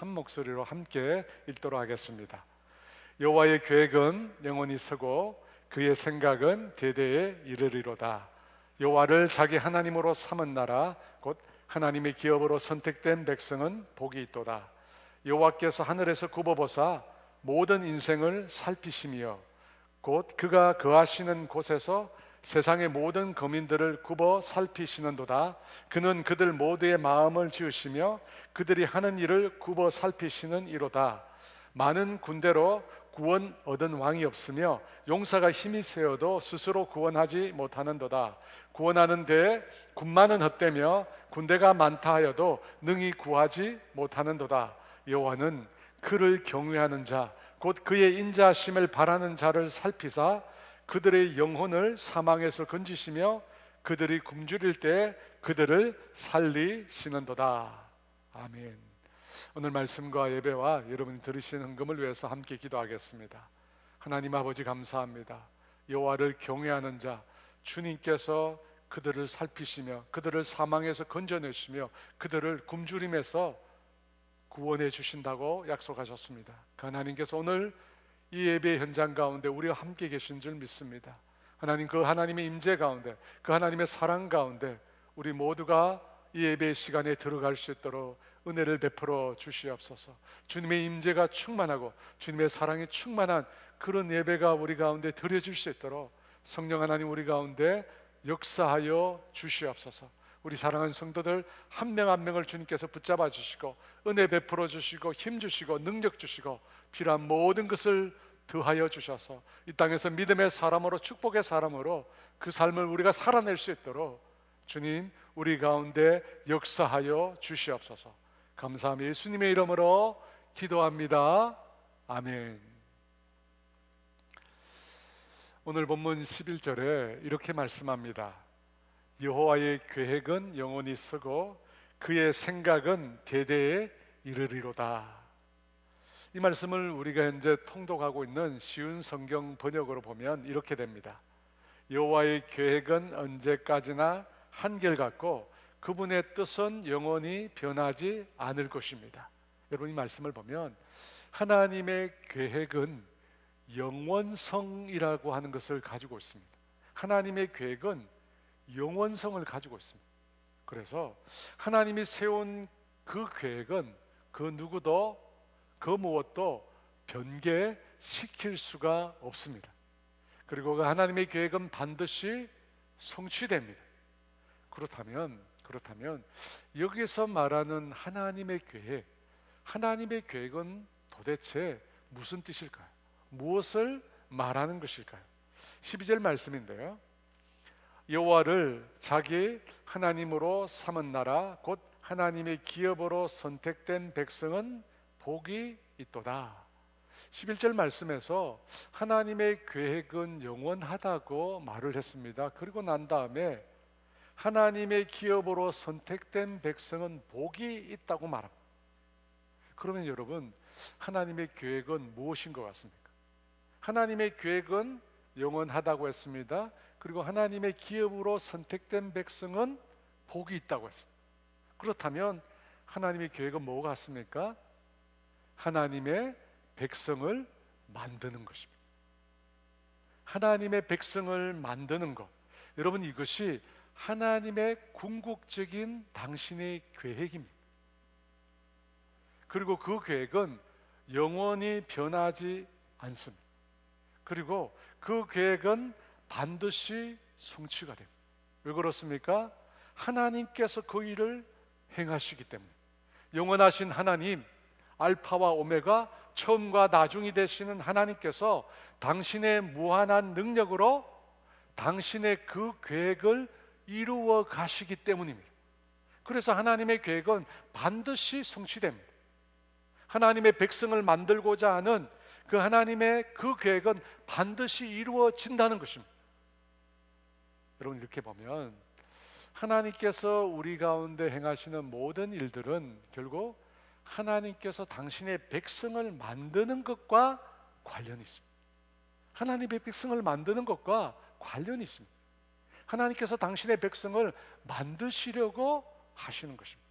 한 목소리로 함께 읽도록 하겠습니다. 여호와의 계획은 영원히 서고 그의 생각은 대대에 이르리로다. 여호와를 자기 하나님으로 삼은 나라 곧 하나님의 기업으로 선택된 백성은 복이 있도다. 여호와께서 하늘에서 굽어보사 모든 인생을 살피시며 곧 그가 거하시는 곳에서 세상의 모든 거민들을 굽어 살피시는도다. 그는 그들 모두의 마음을 지으시며 그들이 하는 일을 굽어 살피시는 이로다. 많은 군대로 구원 얻은 왕이 없으며 용사가 힘이 세어도 스스로 구원하지 못하는도다. 구원하는 데에 군마는 헛되며 군대가 많다 하여도 능히 구하지 못하는도다. 여호와는 그를 경외하는 자 곧 그의 인자하심을 바라는 자를 살피사 그들의 영혼을 사망에서 건지시며 그들이 굶주릴 때 그들을 살리시는도다. 아멘. 오늘 말씀과 예배와 여러분이 들으시는 헌금을 위해서 함께 기도하겠습니다. 하나님 아버지 감사합니다. 여호와를 경외하는 자 주님께서 그들을 살피시며 그들을 사망에서 건져내시며 그들을 굶주림에서 구원해 주신다고 약속하셨습니다. 그 하나님께서 오늘 이 예배 현장 가운데 우리와 함께 계신 줄 믿습니다. 하나님, 그 하나님의 임재 가운데, 그 하나님의 사랑 가운데 우리 모두가 이 예배의 시간에 들어갈 수 있도록 은혜를 베풀어 주시옵소서. 주님의 임재가 충만하고 주님의 사랑이 충만한 그런 예배가 우리 가운데 드려질 수 있도록 성령 하나님 우리 가운데 역사하여 주시옵소서. 우리 사랑하는 성도들 한 명 한 명을 주님께서 붙잡아 주시고 은혜 베풀어 주시고 힘 주시고 능력 주시고 필요한 모든 것을 더하여 주셔서 이 땅에서 믿음의 사람으로 축복의 사람으로 그 삶을 우리가 살아낼 수 있도록 주님 우리 가운데 역사하여 주시옵소서. 감사합니다. 예수님의 이름으로 기도합니다. 아멘. 오늘 본문 11절에 이렇게 말씀합니다. 여호와의 계획은 영원히 서고 그의 생각은 대대에 이르리로다. 이 말씀을 우리가 현재 통독하고 있는 쉬운 성경 번역으로 보면 이렇게 됩니다. 여호와의 계획은 언제까지나 한결같고 그분의 뜻은 영원히 변하지 않을 것입니다. 여러분, 이 말씀을 보면 하나님의 계획은 영원성이라고 하는 것을 가지고 있습니다. 하나님의 계획은 영원성을 가지고 있습니다. 그래서 하나님이 세운 그 계획은 그 누구도 그 무엇도 변개시킬 수가 없습니다. 그리고 그 하나님의 계획은 반드시 성취됩니다. 그렇다면 여기서 말하는 하나님의 계획은 도대체 무슨 뜻일까요? 무엇을 말하는 것일까요? 12절 말씀인데요, 여호와를 자기 하나님으로 삼은 나라 곧 하나님의 기업으로 선택된 백성은 복이 있도다. 11절 말씀에서 하나님의 계획은 영원하다고 말을 했습니다. 그리고 난 다음에 하나님의 기업으로 선택된 백성은 복이 있다고 말합니다. 그러면 여러분, 하나님의 계획은 무엇인 것 같습니까? 하나님의 계획은 영원하다고 했습니다. 그리고 하나님의 기업으로 선택된 백성은 복이 있다고 했습니다. 그렇다면 하나님의 계획은 뭐가 같습니까? 하나님의 백성을 만드는 것입니다. 하나님의 백성을 만드는 것, 여러분, 이것이 하나님의 궁극적인 당신의 계획입니다. 그리고 그 계획은 영원히 변하지 않습니다. 그리고 그 계획은 반드시 성취가 됩니다. 왜 그렇습니까? 하나님께서 그 일을 행하시기 때문에. 영원하신 하나님, 알파와 오메가, 처음과 나중이 되시는 하나님께서 당신의 무한한 능력으로 당신의 그 계획을 이루어 가시기 때문입니다. 그래서 하나님의 계획은 반드시 성취됩니다. 하나님의 백성을 만들고자 하는 그 하나님의 그 계획은 반드시 이루어진다는 것입니다. 여러분, 이렇게 보면 하나님께서 우리 가운데 행하시는 모든 일들은 결국 하나님께서 당신의 백성을 만드는 것과 관련이 있습니다. 하나님의 백성을 만드는 것과 관련이 있습니다. 하나님께서 당신의 백성을 만드시려고 하시는 것입니다.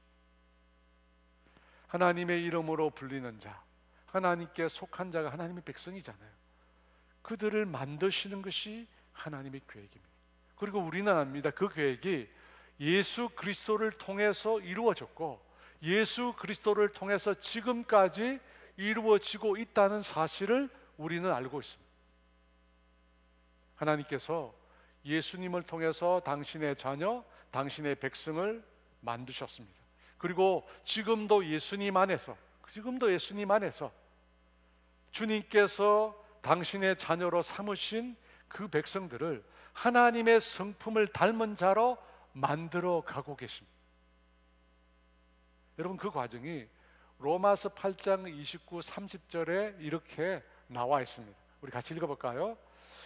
하나님의 이름으로 불리는 자, 하나님께 속한 자가 하나님의 백성이잖아요. 그들을 만드시는 것이 하나님의 계획입니다. 그리고 우리는 압니다. 그 계획이 예수 그리스도를 통해서 이루어졌고 예수 그리스도를 통해서 지금까지 이루어지고 있다는 사실을 우리는 알고 있습니다. 하나님께서 예수님을 통해서 당신의 자녀, 당신의 백성을 만드셨습니다. 그리고 지금도 예수님 안에서 주님께서 당신의 자녀로 삼으신 그 백성들을 하나님의 성품을 닮은 자로 만들어 가고 계십니다. 여러분, 그 과정이 로마서 8장 29, 30절에 이렇게 나와 있습니다. 우리 같이 읽어볼까요?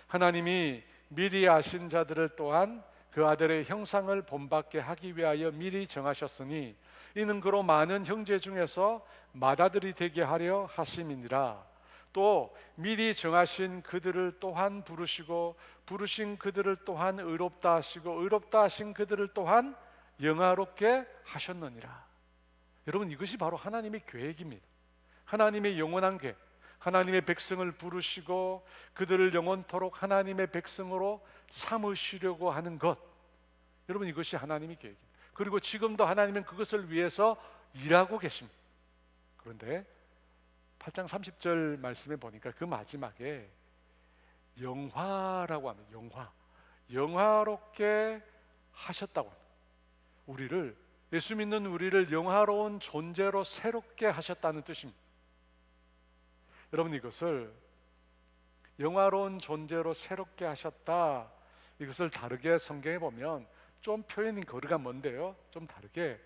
하나님이 미리 아신 자들을 또한 그 아들의 형상을 본받게 하기 위하여 미리 정하셨으니 이는 그로 많은 형제 중에서 맏아들이 되게 하려 하심이니라. 또 미리 정하신 그들을 또한 부르시고 부르신 그들을 또한 의롭다 하시고 의롭다 하신 그들을 또한 영화롭게 하셨느니라. 여러분, 이것이 바로 하나님의 계획입니다. 하나님의 영원한 계획, 하나님의 백성을 부르시고 그들을 영원토록 하나님의 백성으로 삼으시려고 하는 것, 여러분, 이것이 하나님의 계획입니다. 그리고 지금도 하나님은 그것을 위해서 일하고 계십니다. 그런데 8장 30절 말씀에 보니까 그 마지막에 영화라고 합니다. 영화롭게 하셨다고 합니다. 예수 믿는 우리를 영화로운 존재로 새롭게 하셨다는 뜻입니다. 여러분, 이것을 영화로운 존재로 새롭게 하셨다, 이것을 다르게 성경에 보면 좀 표현이 거리가 먼데요, 좀 다르게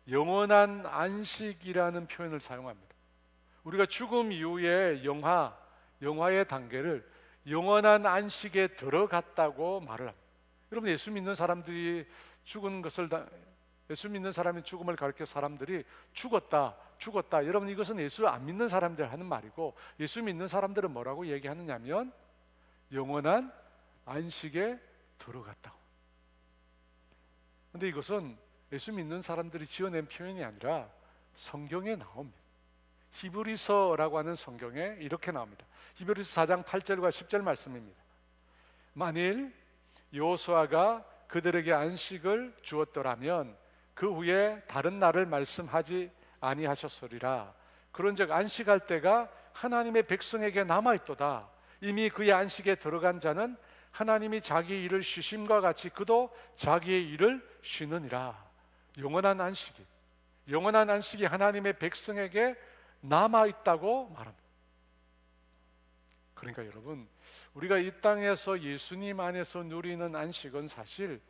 영원한 안식이라는 표현을 사용합니다. 우리가 죽음 이후에 영화의 단계를 영원한 안식에 들어갔다고 말을 합니다. 여러분, 예수 믿는 사람이 죽음을 가리켜 사람들이 죽었다. 여러분, 이것은 예수 안 믿는 사람들 하는 말이고, 예수 믿는 사람들은 뭐라고 얘기하느냐면 영원한 안식에 들어갔다. 그런데 이것은 예수 믿는 사람들이 지어낸 표현이 아니라 성경에 나옵니다. 히브리서라고 하는 성경에 이렇게 나옵니다. 히브리서 4장 8절과 10절 말씀입니다. 만일 여호수아가 그들에게 안식을 주었더라면 그 후에 다른 날을 말씀하지 아니하셨으리라. 그런즉 안식할 때가 하나님의 백성에게 남아있도다. 이미 그의 안식에 들어간 자는 하나님이 자기 일을 쉬심과 같이 그도 자기의 일을 쉬느니라. 영원한 안식이 하나님의 백성에게 남아있다고 말합니다. 그러니까 여러분, 우리가 이 땅에서 예수님 안에서 누리는 안식은 사실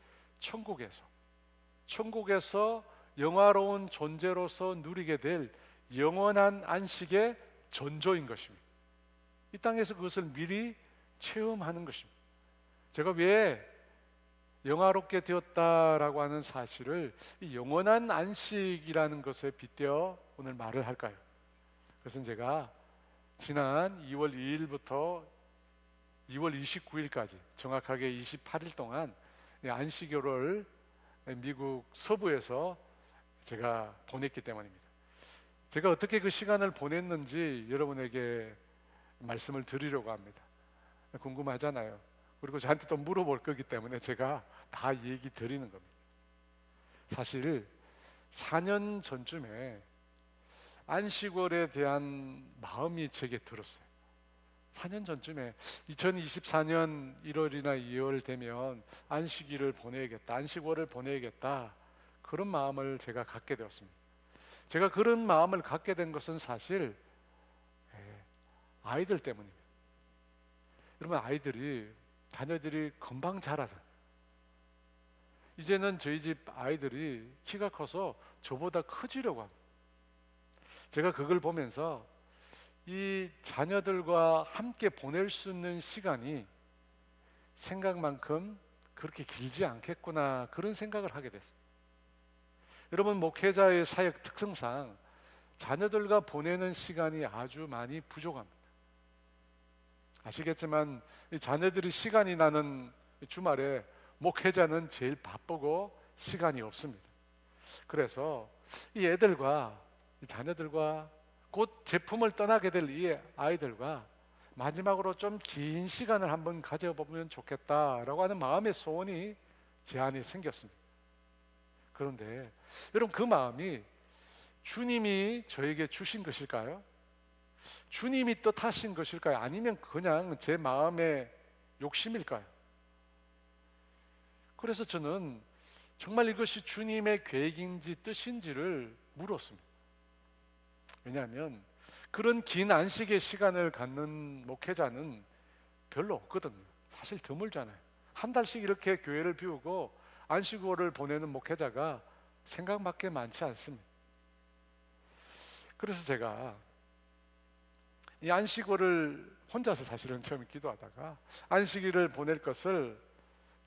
천국에서 영화로운 존재로서 누리게 될 영원한 안식의 전조인 것입니다. 이 땅에서 그것을 미리 체험하는 것입니다. 제가 왜 영화롭게 되었다라고 하는 사실을 이 영원한 안식이라는 것에 빗대어 오늘 말을 할까요? 그것은 제가 지난 2월 2일부터 2월 29일까지 정확하게 28일 동안 안식일을 미국 서부에서 제가 보냈기 때문입니다. 제가 어떻게 그 시간을 보냈는지 여러분에게 말씀을 드리려고 합니다. 궁금하잖아요. 그리고 저한테 또 물어볼 거기 때문에 제가 다 얘기 드리는 겁니다. 사실 4년 전쯤에 안식월에 대한 마음이 제게 들었어요. 4년 전쯤에 2024년 1월이나 2월 되면 안식일을 보내야겠다, 안식월을 보내야겠다, 그런 마음을 제가 갖게 되었습니다. 제가 그런 마음을 갖게 된 것은 사실 아이들 때문입니다. 여러분, 자녀들이 금방 자라서 이제는 저희 집 아이들이 키가 커서 저보다 커지려고 합니다. 제가 그걸 보면서 이 자녀들과 함께 보낼 수 있는 시간이 생각만큼 그렇게 길지 않겠구나, 그런 생각을 하게 됐습니다. 여러분, 목회자의 사역 특성상 자녀들과 보내는 시간이 아주 많이 부족합니다. 아시겠지만 이 자녀들이 시간이 나는 주말에 목회자는 제일 바쁘고 시간이 없습니다. 그래서 이 애들과 이 자녀들과 곧 제품을 떠나게 될 이 아이들과 마지막으로 좀 긴 시간을 한번 가져보면 좋겠다라고 하는 마음의 소원이 제 안에 생겼습니다. 그런데 여러분, 그 마음이 주님이 저에게 주신 것일까요? 주님이 뜻하신 것일까요? 아니면 그냥 제 마음의 욕심일까요? 그래서 저는 정말 이것이 주님의 계획인지 뜻인지를 물었습니다. 왜냐하면 그런 긴 안식의 시간을 갖는 목회자는 별로 없거든요. 사실 드물잖아요. 한 달씩 이렇게 교회를 비우고 안식월을 보내는 목회자가 생각밖에 많지 않습니다. 그래서 제가 이 안식월을 혼자서 사실은 처음에 기도하다가 안식일을 보낼 것을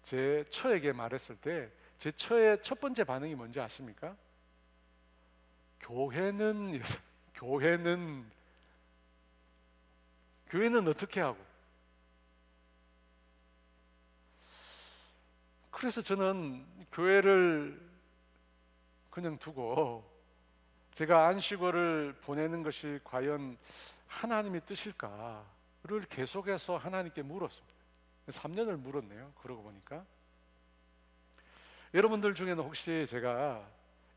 제 처에게 말했을 때 제 처의 첫 번째 반응이 뭔지 아십니까? 교회는 어떻게 하고? 그래서 저는 교회를 그냥 두고 제가 안식월을 보내는 것이 과연 하나님의 뜻일까를 계속해서 하나님께 물었습니다. 3년을 물었네요. 그러고 보니까 여러분들 중에는 혹시 제가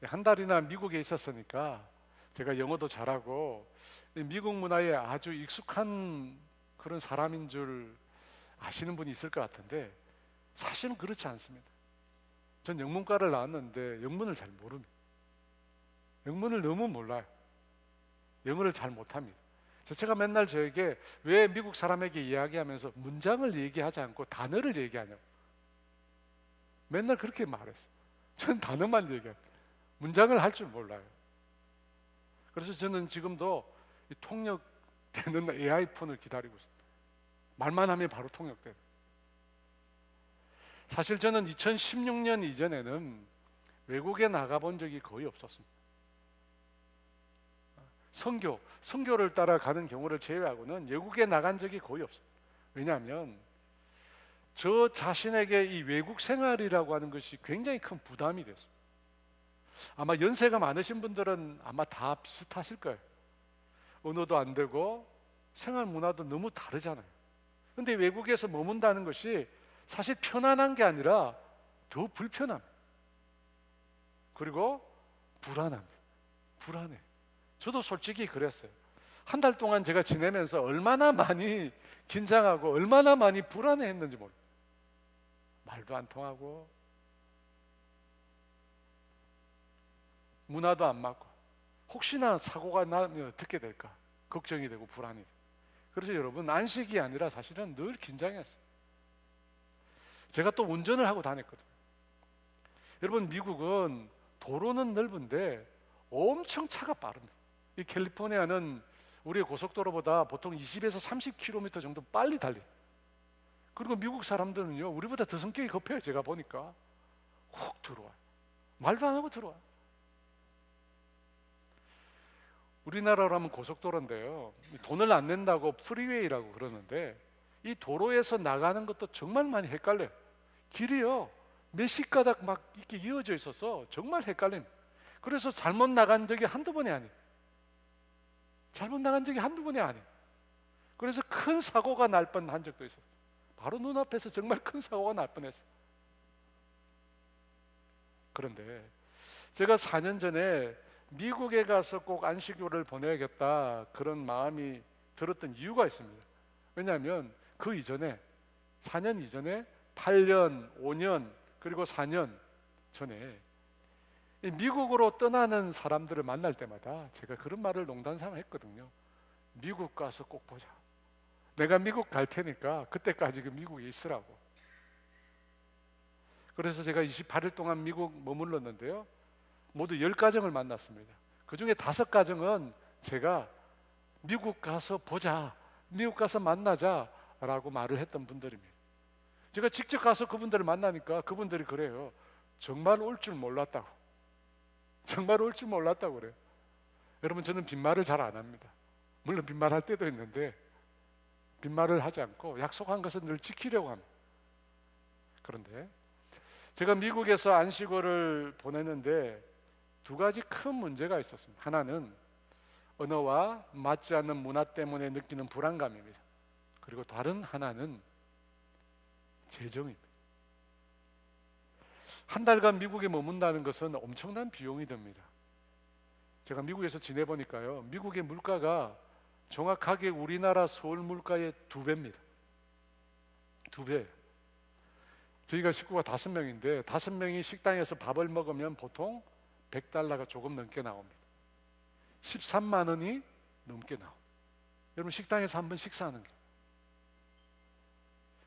한 달이나 미국에 있었으니까 제가 영어도 잘하고 미국 문화에 아주 익숙한 그런 사람인 줄 아시는 분이 있을 것 같은데 사실은 그렇지 않습니다. 전 영문과를 나왔는데 영문을 잘 모릅니다. 영문을 너무 몰라요. 영어를 잘 못합니다. 제가 맨날 저에게 왜 미국 사람에게 이야기하면서 문장을 얘기하지 않고 단어를 얘기하냐고 맨날 그렇게 말했어요. 전 단어만 얘기합니다. 문장을 할 줄 몰라요. 그래서 저는 지금도 이 통역되는 AI폰을 기다리고 있습니다. 말만 하면 바로 통역돼요. 사실 저는 2016년 이전에는 외국에 나가본 적이 거의 없었습니다. 선교를 따라가는 경우를 제외하고는 외국에 나간 적이 거의 없습니다. 왜냐하면 저 자신에게 이 외국 생활이라고 하는 것이 굉장히 큰 부담이 됐어요. 아마 연세가 많으신 분들은 아마 다 비슷하실 거예요. 언어도 안 되고 생활 문화도 너무 다르잖아요. 근데 외국에서 머문다는 것이 사실 편안한 게 아니라 더 불편합니다. 그리고 불안해. 저도 솔직히 그랬어요. 한 달 동안 제가 지내면서 얼마나 많이 긴장하고 얼마나 많이 불안해했는지 모르겠어요. 말도 안 통하고 문화도 안 맞고 혹시나 사고가 나면 어떻게 될까 걱정이 되고 불안이 돼요. 그래서 여러분, 안식이 아니라 사실은 늘 긴장했어요. 제가 또 운전을 하고 다녔거든요. 여러분, 미국은 도로는 넓은데 엄청 차가 빠릅니다. 이 캘리포니아는 우리의 고속도로보다 보통 20에서 30km 정도 빨리 달려요. 그리고 미국 사람들은요, 우리보다 더 성격이 급해요. 제가 보니까 훅 들어와요. 말도 안 하고 들어와요. 우리나라로 하면 고속도로인데요, 돈을 안 낸다고 프리웨이라고 그러는데 이 도로에서 나가는 것도 정말 많이 헷갈려요. 길이요 몇십 가닥 막 이렇게 이어져 있어서 정말 헷갈립니다. 그래서 잘못 나간 적이 한두 번이 아니에요. 그래서 큰 사고가 날 뻔한 적도 있어요. 바로 눈앞에서 정말 큰 사고가 날 뻔했어요. 그런데 제가 4년 전에 미국에 가서 꼭 안식일을 보내야겠다 그런 마음이 들었던 이유가 있습니다. 왜냐하면 그 이전에 4년 이전에 8년, 5년 그리고 4년 전에 미국으로 떠나는 사람들을 만날 때마다 제가 그런 말을 농담삼아 했거든요. 미국 가서 꼭 보자. 내가 미국 갈 테니까 그때까지 그 미국에 있으라고. 그래서 제가 28일 동안 미국 머물렀는데요, 모두 10가정을 만났습니다. 그 중에 5가정은 제가 미국 가서 보자, 미국 가서 만나자 라고 말을 했던 분들입니다. 제가 직접 가서 그분들을 만나니까 그분들이 그래요. 정말 올 줄 몰랐다고 그래요. 여러분, 저는 빈말을 잘 안 합니다. 물론 빈말할 때도 있는데 빈말을 하지 않고 약속한 것은 늘 지키려고 합니다. 그런데 제가 미국에서 안식월을 보냈는데 2가지 큰 문제가 있었습니다. 하나는 언어와 맞지 않는 문화 때문에 느끼는 불안감입니다. 그리고 다른 하나는 재정입니다. 한 달간 미국에 머문다는 것은 엄청난 비용이 듭니다. 제가 미국에서 지내보니까요, 미국의 물가가 정확하게 우리나라 서울 물가의 2배입니다. 2배. 저희가 식구가 5명인데 5명이 식당에서 밥을 먹으면 보통 $100가 조금 넘게 나옵니다. 13만 원이 넘게 나옵니다. 여러분, 식당에서 한 번 식사하는 게.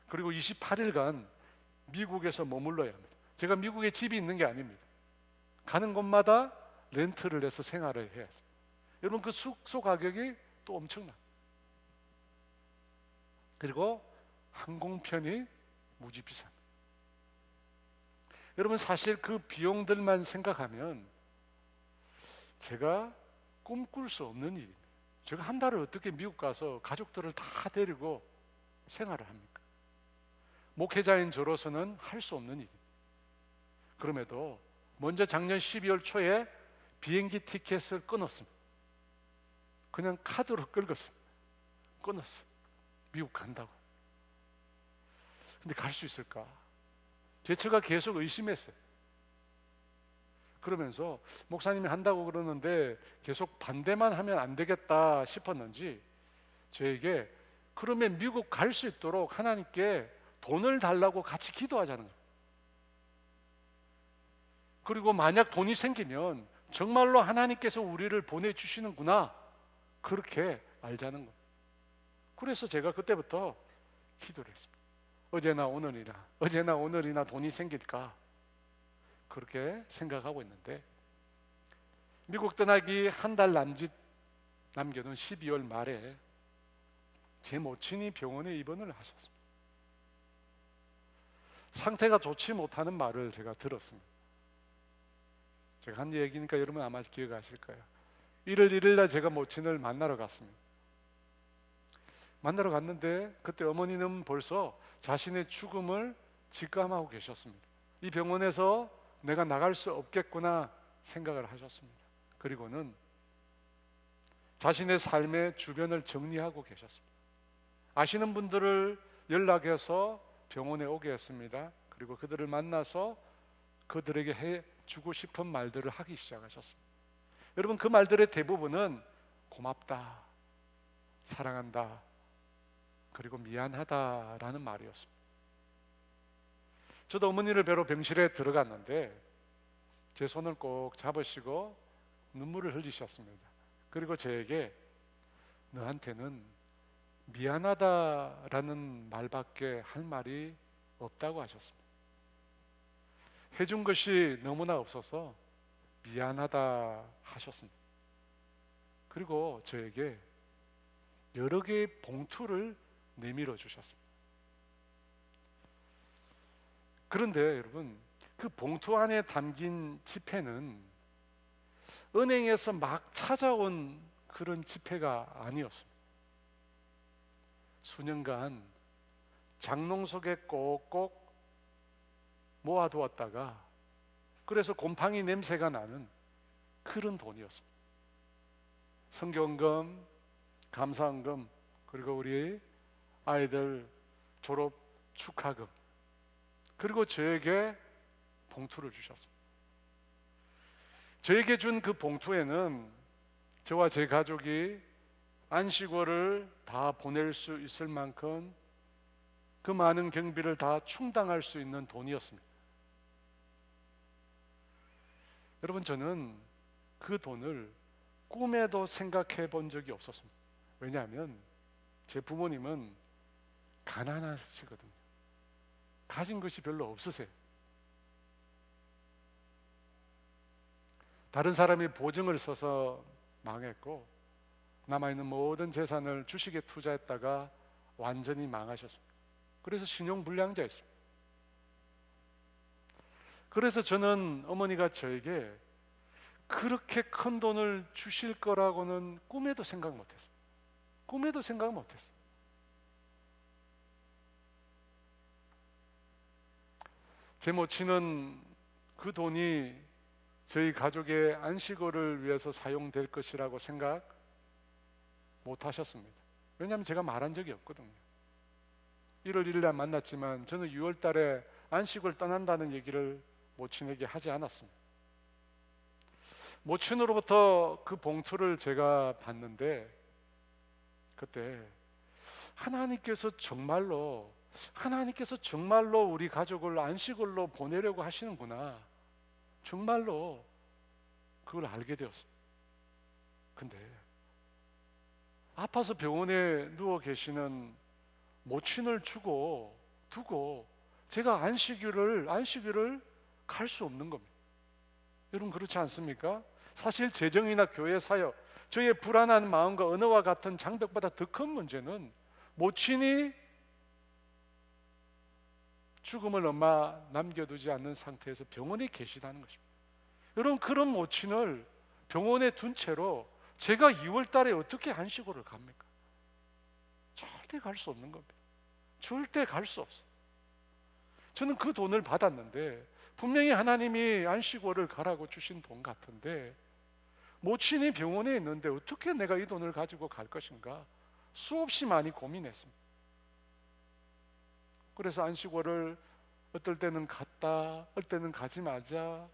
그리고 28일간 미국에서 머물러야 합니다. 제가 미국에 집이 있는 게 아닙니다. 가는 곳마다 렌트를 해서 생활을 해야 합니다. 여러분, 그 숙소 가격이 또 엄청나. 그리고 항공편이 무지 비쌉니다. 여러분, 사실 그 비용들만 생각하면 제가 꿈꿀 수 없는 일입니다. 제가 한 달을 어떻게 미국 가서 가족들을 다 데리고 생활을 합니까? 목회자인 저로서는 할 수 없는 일입니다. 그럼에도 먼저 작년 12월 초에 비행기 티켓을 끊었습니다. 그냥 카드로 긁었습니다. 끊었어요. 미국 간다고. 근데 갈 수 있을까? 제 처가 계속 의심했어요. 그러면서 목사님이 한다고 그러는데 계속 반대만 하면 안 되겠다 싶었는지 저에게 그러면 미국 갈 수 있도록 하나님께 돈을 달라고 같이 기도하자는 거예요. 그리고 만약 돈이 생기면 정말로 하나님께서 우리를 보내주시는구나, 그렇게 알자는 거예요. 그래서 제가 그때부터 기도를 했습니다. 어제나 오늘이나 돈이 생길까, 그렇게 생각하고 있는데 미국 떠나기 한 달 남짓 남겨둔 12월 말에 제 모친이 병원에 입원을 하셨습니다. 상태가 좋지 못하는 말을 제가 들었습니다. 제가 한 얘기니까 여러분 아마 기억하실 거예요. 1월 1일 날 제가 모친을 만나러 갔습니다. 만나러 갔는데 그때 어머니는 벌써 자신의 죽음을 직감하고 계셨습니다. 이 병원에서 내가 나갈 수 없겠구나 생각을 하셨습니다. 그리고는 자신의 삶의 주변을 정리하고 계셨습니다. 아시는 분들을 연락해서 병원에 오게 했습니다. 그리고 그들을 만나서 그들에게 해주고 싶은 말들을 하기 시작하셨습니다. 여러분, 그 말들의 대부분은 고맙다, 사랑한다, 그리고 미안하다라는 말이었습니다. 저도 어머니를 뵈러 병실에 들어갔는데 제 손을 꼭 잡으시고 눈물을 흘리셨습니다. 그리고 저에게 너한테는 미안하다라는 말밖에 할 말이 없다고 하셨습니다. 해준 것이 너무나 없어서 미안하다 하셨습니다. 그리고 저에게 여러 개의 봉투를 내밀어 주셨습니다. 그런데 여러분, 그 봉투 안에 담긴 지폐는 은행에서 막 찾아온 그런 지폐가 아니었습니다. 수년간 장롱 속에 꼭꼭 모아두었다가 그래서 곰팡이 냄새가 나는 그런 돈이었습니다. 성경금, 감사원금, 그리고 우리 아이들 졸업 축하금, 그리고 저에게 봉투를 주셨습니다. 저에게 준 그 봉투에는 저와 제 가족이 안식월을 다 보낼 수 있을 만큼 그 많은 경비를 다 충당할 수 있는 돈이었습니다. 여러분, 저는 그 돈을 꿈에도 생각해 본 적이 없었습니다. 왜냐하면 제 부모님은 가난하시거든요. 가진 것이 별로 없으세요. 다른 사람이 보증을 서서 망했고 남아있는 모든 재산을 주식에 투자했다가 완전히 망하셨습니다. 그래서 신용불량자였습니다. 그래서 저는 어머니가 저에게 그렇게 큰 돈을 주실 거라고는 꿈에도 생각 못했어요. 꿈에도 생각 못했어요. 제 모친은 그 돈이 저희 가족의 안식월을 위해서 사용될 것이라고 생각 못 하셨습니다. 왜냐하면 제가 말한 적이 없거든요. 1월 1일에 만났지만 저는 6월 달에 안식을 떠난다는 얘기를 모친에게 하지 않았습니다. 모친으로부터 그 봉투를 제가 봤는데 그때 하나님께서 정말로 우리 가족을 안식을로 보내려고 하시는구나, 정말로 그걸 알게 되었습니다. 근데 아파서 병원에 누워 계시는 모친을 두고 제가 안식일을 갈 수 없는 겁니다. 여러분 그렇지 않습니까? 사실 재정이나 교회 사역, 저의 불안한 마음과 언어와 같은 장벽보다 더 큰 문제는 모친이 죽음을 엄마 남겨두지 않는 상태에서 병원에 계시다는 것입니다. 여러분 그런 모친을 병원에 둔 채로 제가 2월 달에 어떻게 안식일을 갑니까? 절대 갈 수 없는 겁니다. 절대 갈 수 없어요. 저는 그 돈을 받았는데 분명히 하나님이 안식일을 가라고 주신 돈 같은데 모친이 병원에 있는데 어떻게 내가 이 돈을 가지고 갈 것인가 수없이 많이 고민했습니다. 그래서 안식일을 어떨 때는 갔다, 어떨 때는 가지 마자,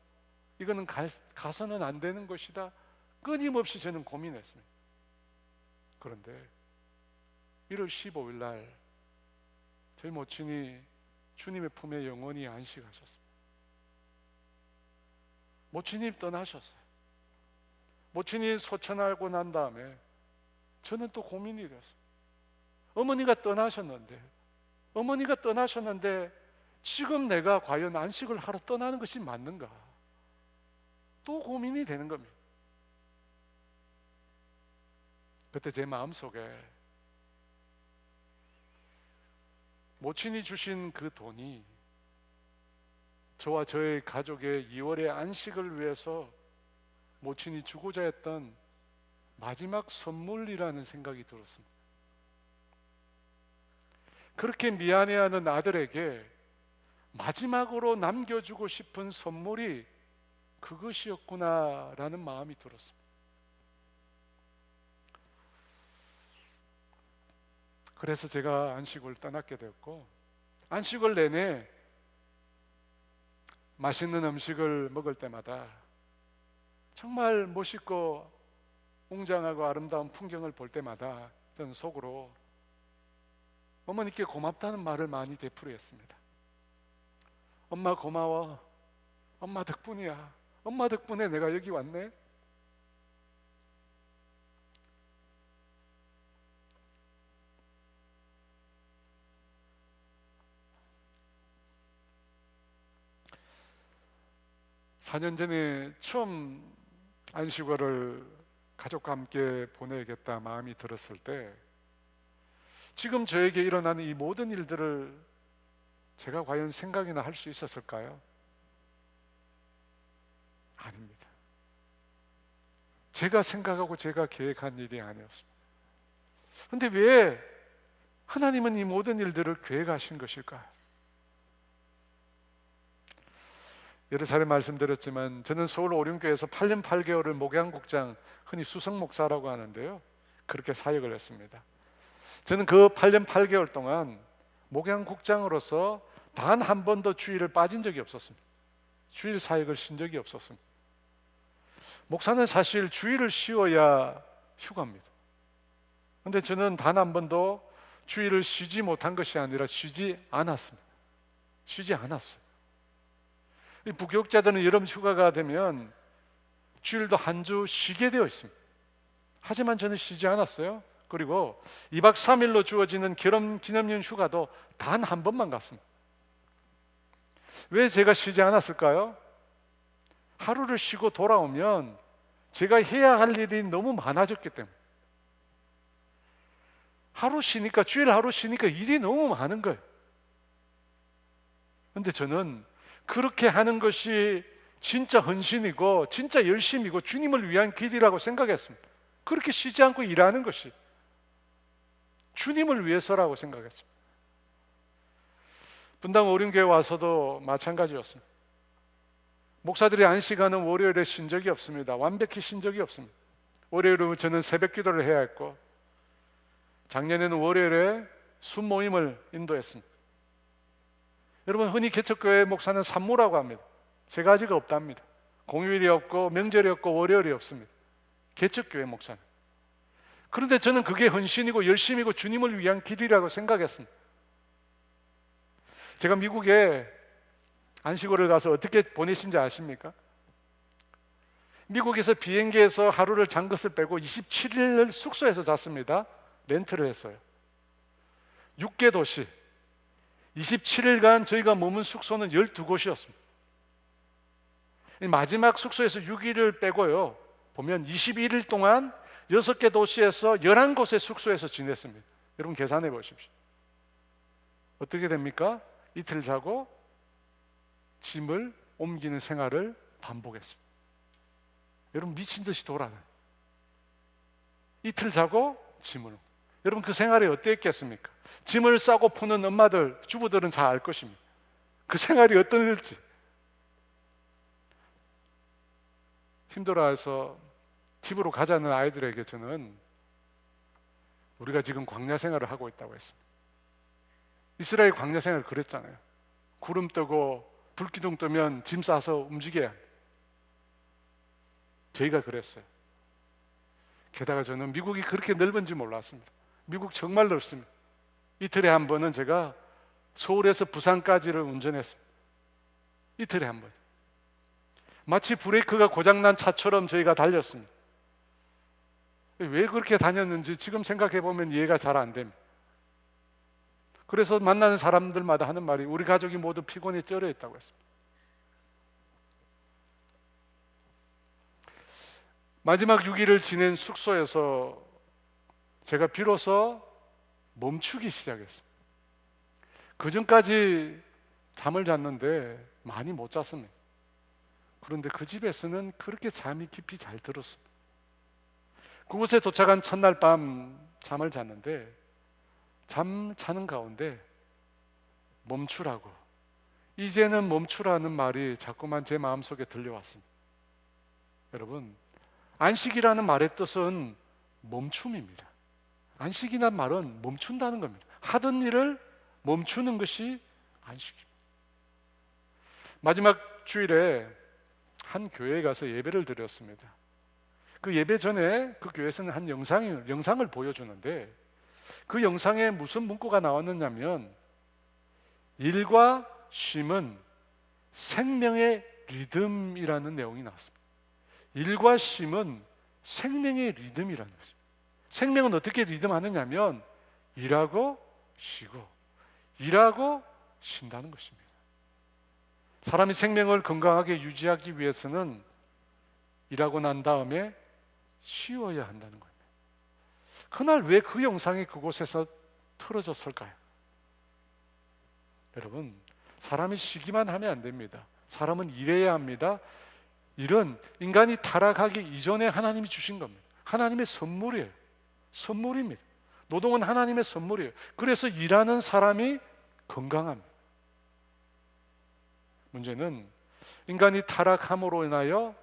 이거는 가서는 안 되는 것이다, 끊임없이 저는 고민했습니다. 그런데 1월 15일 날 저희 모친이 주님의 품에 영원히 안식하셨습니다. 모친이 떠나셨어요. 모친이 소천하고 난 다음에 저는 또 고민이 됐어요. 어머니가 떠나셨는데 지금 내가 과연 안식을 하러 떠나는 것이 맞는가? 또 고민이 되는 겁니다. 그때 제 마음속에 모친이 주신 그 돈이 저와 저의 가족의 2월의 안식을 위해서 모친이 주고자 했던 마지막 선물이라는 생각이 들었습니다. 그렇게 미안해하는 아들에게 마지막으로 남겨주고 싶은 선물이 그것이었구나라는 마음이 들었습니다. 그래서 제가 안식을 떠나게 되었고, 안식을 내내 맛있는 음식을 먹을 때마다 정말 멋있고 웅장하고 아름다운 풍경을 볼 때마다 저는 속으로 어머니께 고맙다는 말을 많이 되풀이했습니다. 엄마 고마워. 엄마 덕분이야. 엄마 덕분에 내가 여기 왔네. 사 년 전에 처음 안식일을 가족과 함께 보내겠다 마음이 들었을 때 지금 저에게 일어나는 이 모든 일들을 제가 과연 생각이나 할 수 있었을까요? 아닙니다. 제가 생각하고 제가 계획한 일이 아니었습니다. 그런데 왜 하나님은 이 모든 일들을 계획하신 것일까요? 여러 차례 말씀드렸지만 저는 서울 오륜교회에서 8년 8개월을 목양국장, 흔히 수석목사라고 하는데요, 그렇게 사역을 했습니다. 저는 그 8년 8개월 동안 목양국장으로서 단 한 번도 주일을 빠진 적이 없었습니다. 주일 사역을 쉰 적이 없었습니다. 목사는 사실 주일을 쉬어야 휴가입니다. 그런데 저는 단 한 번도 주일을 쉬지 못한 것이 아니라 쉬지 않았습니다. 쉬지 않았어요. 이 부교육자들은 여름 휴가가 되면 주일도 한 주 쉬게 되어 있습니다. 하지만 저는 쉬지 않았어요. 그리고 2박 3일로 주어지는 결혼 기념일 휴가도 단 한 번만 갔습니다. 왜 제가 쉬지 않았을까요? 하루를 쉬고 돌아오면 제가 해야 할 일이 너무 많아졌기 때문에. 주일 하루 쉬니까 일이 너무 많은 거예요. 그런데 저는 그렇게 하는 것이 진짜 헌신이고 진짜 열심이고 주님을 위한 길이라고 생각했습니다. 그렇게 쉬지 않고 일하는 것이 주님을 위해서라고 생각했습니다. 분당 오륜교회 와서도 마찬가지였습니다. 목사들이 안식하는 월요일에 쉰 적이 없습니다. 완벽히 쉰 적이 없습니다. 월요일은 저는 새벽 기도를 해야 했고 작년에는 월요일에 순모임을 인도했습니다. 여러분, 흔히 개척교회 목사는 산모라고 합니다. 세 가지가 없답니다. 공휴일이 없고 명절이 없고 월요일이 없습니다. 개척교회 목사는. 그런데 저는 그게 헌신이고 열심이고 주님을 위한 길이라고 생각했습니다. 제가 미국에 안식월을 가서 어떻게 보내신지 아십니까? 미국에서 비행기에서 하루를 잔 것을 빼고 27일을 숙소에서 잤습니다. 렌트를 했어요. 6개 도시 27일간 저희가 머문 숙소는 12곳이었습니다. 마지막 숙소에서 6일을 빼고요, 보면 21일 동안 6개 도시에서 11곳의 숙소에서 지냈습니다. 여러분 계산해 보십시오. 어떻게 됩니까? 이틀 자고 짐을 옮기는 생활을 반복했습니다. 여러분 미친 듯이 돌아다녀요. 이틀 자고 짐을. 여러분 그 생활이 어땠겠습니까? 짐을 싸고 푸는 엄마들, 주부들은 잘 알 것입니다. 그 생활이 어떨지. 힘들어해서 집으로 가자는 아이들에게 저는 우리가 지금 광야 생활을 하고 있다고 했습니다. 이스라엘 광야 생활을 그랬잖아요. 구름 뜨고 불기둥 뜨면 짐 싸서 움직여야 합니다. 저희가 그랬어요. 게다가 저는 미국이 그렇게 넓은지 몰랐습니다. 미국 정말 넓습니다. 이틀에 한 번은 제가 서울에서 부산까지를 운전했습니다. 이틀에 한 번. 마치 브레이크가 고장난 차처럼 저희가 달렸습니다. 왜 그렇게 다녔는지 지금 생각해 보면 이해가 잘 안 됩니다. 그래서 만나는 사람들마다 하는 말이 우리 가족이 모두 피곤에 쩔어 있다고 했습니다. 마지막 6일을 지낸 숙소에서 제가 비로소 멈추기 시작했습니다. 그 전까지 잠을 잤는데 많이 못 잤습니다. 그런데 그 집에서는 그렇게 잠이 깊이 잘 들었습니다. 그곳에 도착한 첫날 밤 잠을 잤는데 잠 자는 가운데 멈추라고, 이제는 멈추라는 말이 자꾸만 제 마음속에 들려왔습니다. 여러분, 안식이라는 말의 뜻은 멈춤입니다. 안식이란 말은 멈춘다는 겁니다. 하던 일을 멈추는 것이 안식입니다. 마지막 주일에 한 교회에 가서 예배를 드렸습니다. 그 예배 전에 그 교회에서는 한 영상을 보여주는데 그 영상에 무슨 문구가 나왔느냐면 일과 쉼은 생명의 리듬이라는 내용이 나왔습니다. 일과 쉼은 생명의 리듬이라는 것입니다. 생명은 어떻게 리듬하느냐면 일하고 쉬고 일하고 쉰다는 것입니다. 사람이 생명을 건강하게 유지하기 위해서는 일하고 난 다음에 쉬어야 한다는 겁니다. 그날 왜 그 영상이 그곳에서 틀어졌을까요? 여러분, 사람이 쉬기만 하면 안 됩니다. 사람은 일해야 합니다. 일은 인간이 타락하기 이전에 하나님이 주신 겁니다. 하나님의 선물이에요. 선물입니다. 노동은 하나님의 선물이에요. 그래서 일하는 사람이 건강합니다. 문제는 인간이 타락함으로 인하여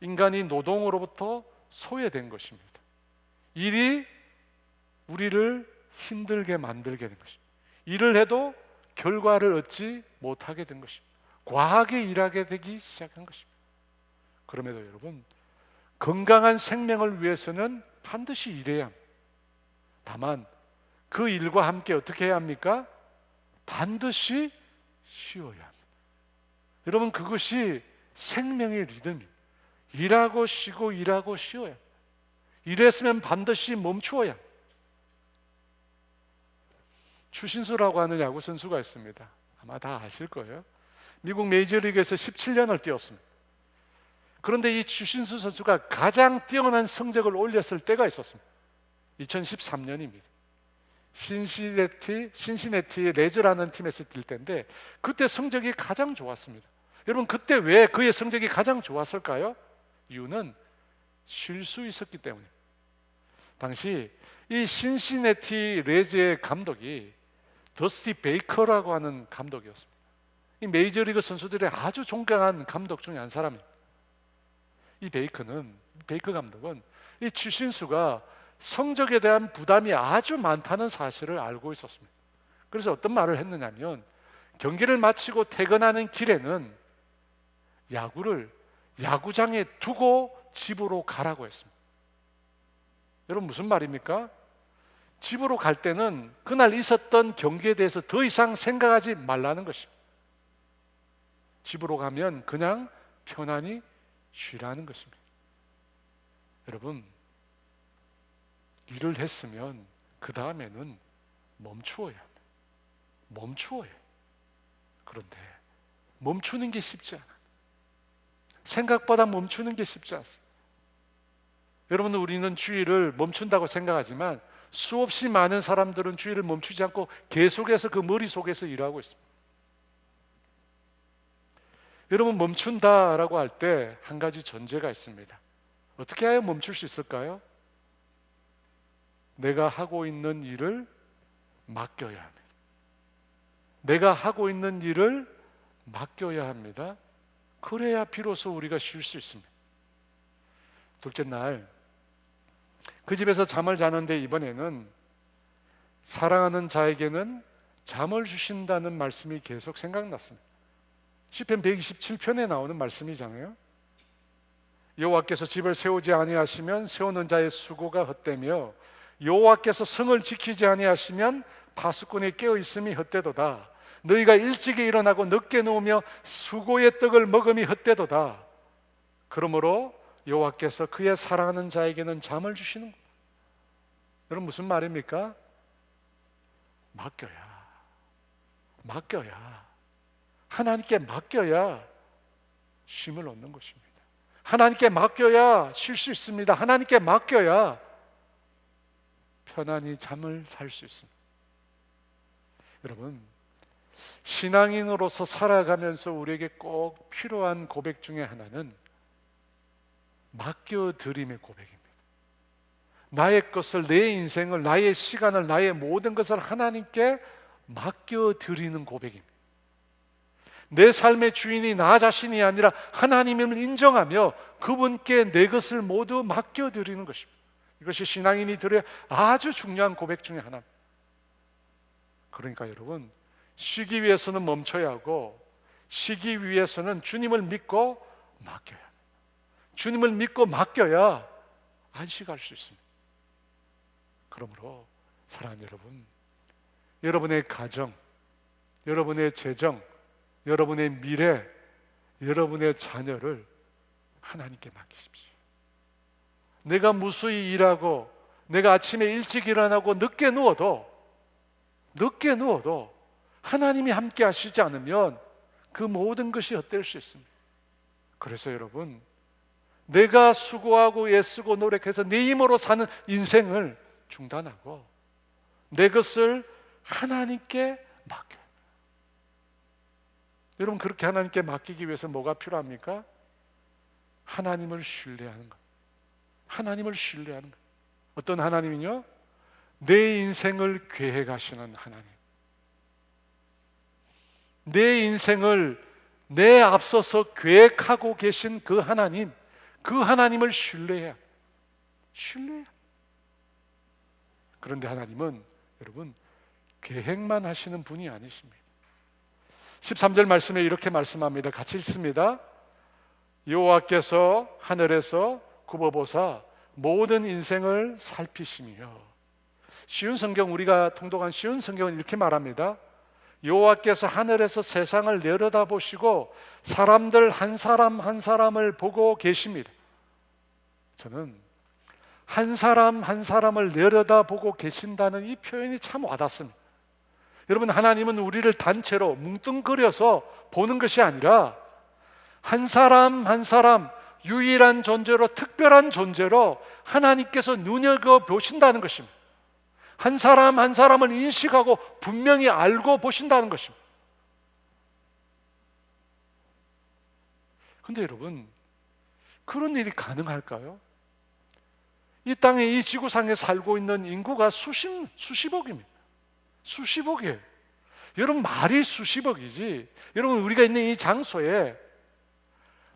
인간이 노동으로부터 소외된 것입니다. 일이 우리를 힘들게 만들게 된 것입니다. 일을 해도 결과를 얻지 못하게 된 것입니다. 과하게 일하게 되기 시작한 것입니다. 그럼에도 여러분, 건강한 생명을 위해서는 반드시 일해야 합니다. 다만 그 일과 함께 어떻게 해야 합니까? 반드시 쉬어야 합니다. 여러분, 그것이 생명의 리듬입니다. 일하고 쉬고 일하고 쉬어야 합니다. 일했으면 반드시 멈추어야 합니다. 추신수라고 하는 야구 선수가 있습니다. 아마 다 아실 거예요. 미국 메이저리그에서 17년을 뛰었습니다. 그런데 이 추신수 선수가 가장 뛰어난 성적을 올렸을 때가 있었습니다. 2013년입니다. 신시내티 레즈라는 팀에서 뛸 때인데 그때 성적이 가장 좋았습니다. 여러분, 그때 왜 그의 성적이 가장 좋았을까요? 이유는 쉴 수 있었기 때문입니다. 당시 이 신시내티 레즈의 감독이 더스티 베이커라고 하는 감독이었습니다. 이 메이저리그 선수들의 아주 존경한 감독 중에 한 사람입니다. 이 베이커 감독은 이 추신수가 성적에 대한 부담이 아주 많다는 사실을 알고 있었습니다. 그래서 어떤 말을 했느냐면 경기를 마치고 퇴근하는 길에는 야구를 야구장에 두고 집으로 가라고 했습니다. 여러분 무슨 말입니까? 집으로 갈 때는 그날 있었던 경기에 대해서 더 이상 생각하지 말라는 것입니다. 집으로 가면 그냥 편안히 쉬라는 것입니다. 여러분, 일을 했으면 그 다음에는 멈추어야 합니다. 멈추어야 해요. 그런데 멈추는 게 쉽지 않아요. 생각보다 멈추는 게 쉽지 않습니다. 여러분, 우리는 주의를 멈춘다고 생각하지만 수없이 많은 사람들은 주의를 멈추지 않고 계속해서 그 머릿속에서 일하고 있습니다. 여러분, 멈춘다라고 할 때 한 가지 전제가 있습니다. 어떻게 해야 멈출 수 있을까요? 내가 하고 있는 일을 맡겨야 합니다. 내가 하고 있는 일을 맡겨야 합니다. 그래야 비로소 우리가 쉴 수 있습니다. 둘째 날 그 집에서 잠을 자는데 이번에는 사랑하는 자에게는 잠을 주신다는 말씀이 계속 생각났습니다. 시편 127편에 나오는 말씀이잖아요. 여호와께서 집을 세우지 아니하시면 세우는 자의 수고가 헛되며 여호와께서 성을 지키지 아니하시면 파수꾼이 깨어 있음이 헛되도다. 너희가 일찍이 일어나고 늦게 누우며 수고의 떡을 먹음이 헛되도다. 그러므로 여호와께서 그의 사랑하는 자에게는 잠을 주시는 거예요. 여러분 무슨 말입니까? 맡겨야 하나님께 맡겨야 쉼을 얻는 것입니다. 하나님께 맡겨야 쉴 수 있습니다. 하나님께 맡겨야 편안히 잠을 잘 수 있습니다. 여러분, 신앙인으로서 살아가면서 우리에게 꼭 필요한 고백 중에 하나는 맡겨드림의 고백입니다. 나의 것을, 내 인생을, 나의 시간을, 나의 모든 것을 하나님께 맡겨드리는 고백입니다. 내 삶의 주인이 나 자신이 아니라 하나님임을 인정하며 그분께 내 것을 모두 맡겨드리는 것입니다. 이것이 신앙인이 드려야 아주 중요한 고백 중에 하나입니다. 그러니까 여러분, 쉬기 위해서는 멈춰야 하고 쉬기 위해서는 주님을 믿고 맡겨야 합니다. 주님을 믿고 맡겨야 안식할 수 있습니다. 그러므로 사랑하는 여러분, 여러분의 가정, 여러분의 재정, 여러분의 미래, 여러분의 자녀를 하나님께 맡기십시오. 내가 무수히 일하고 내가 아침에 일찍 일어나고 늦게 누워도 하나님이 함께 하시지 않으면 그 모든 것이 헛될 수 있습니다. 그래서 여러분, 내가 수고하고 애쓰고 노력해서 내 힘으로 사는 인생을 중단하고 내 것을 하나님께 맡겨요. 여러분, 그렇게 하나님께 맡기기 위해서 뭐가 필요합니까? 하나님을 신뢰하는 것. 하나님을 신뢰하는 것. 어떤 하나님이요? 내 인생을 계획하시는 하나님. 내 인생을 내 앞서서 계획하고 계신 그 하나님, 그 하나님을 신뢰해야. 그런데 하나님은 여러분 계획만 하시는 분이 아니십니다. 13절 말씀에 이렇게 말씀합니다. 같이 읽습니다. 여호와께서 하늘에서 굽어보사 모든 인생을 살피시며. 쉬운 성경, 우리가 통독한 쉬운 성경은 이렇게 말합니다. 여호와께서 하늘에서 세상을 내려다보시고 사람들 한 사람 한 사람을 보고 계십니다. 저는 한 사람 한 사람을 내려다보고 계신다는 이 표현이 참 와닿습니다. 여러분, 하나님은 우리를 단체로 뭉뚱그려서 보는 것이 아니라 한 사람 한 사람 유일한 존재로, 특별한 존재로 하나님께서 눈여겨보신다는 것입니다. 한 사람 한 사람을 인식하고 분명히 알고 보신다는 것입니다. 그런데 여러분, 그런 일이 가능할까요? 이 땅에, 이 지구상에 살고 있는 인구가 수십억입니다. 수십억이에요. 여러분, 말이 수십억이지, 여러분, 우리가 있는 이 장소에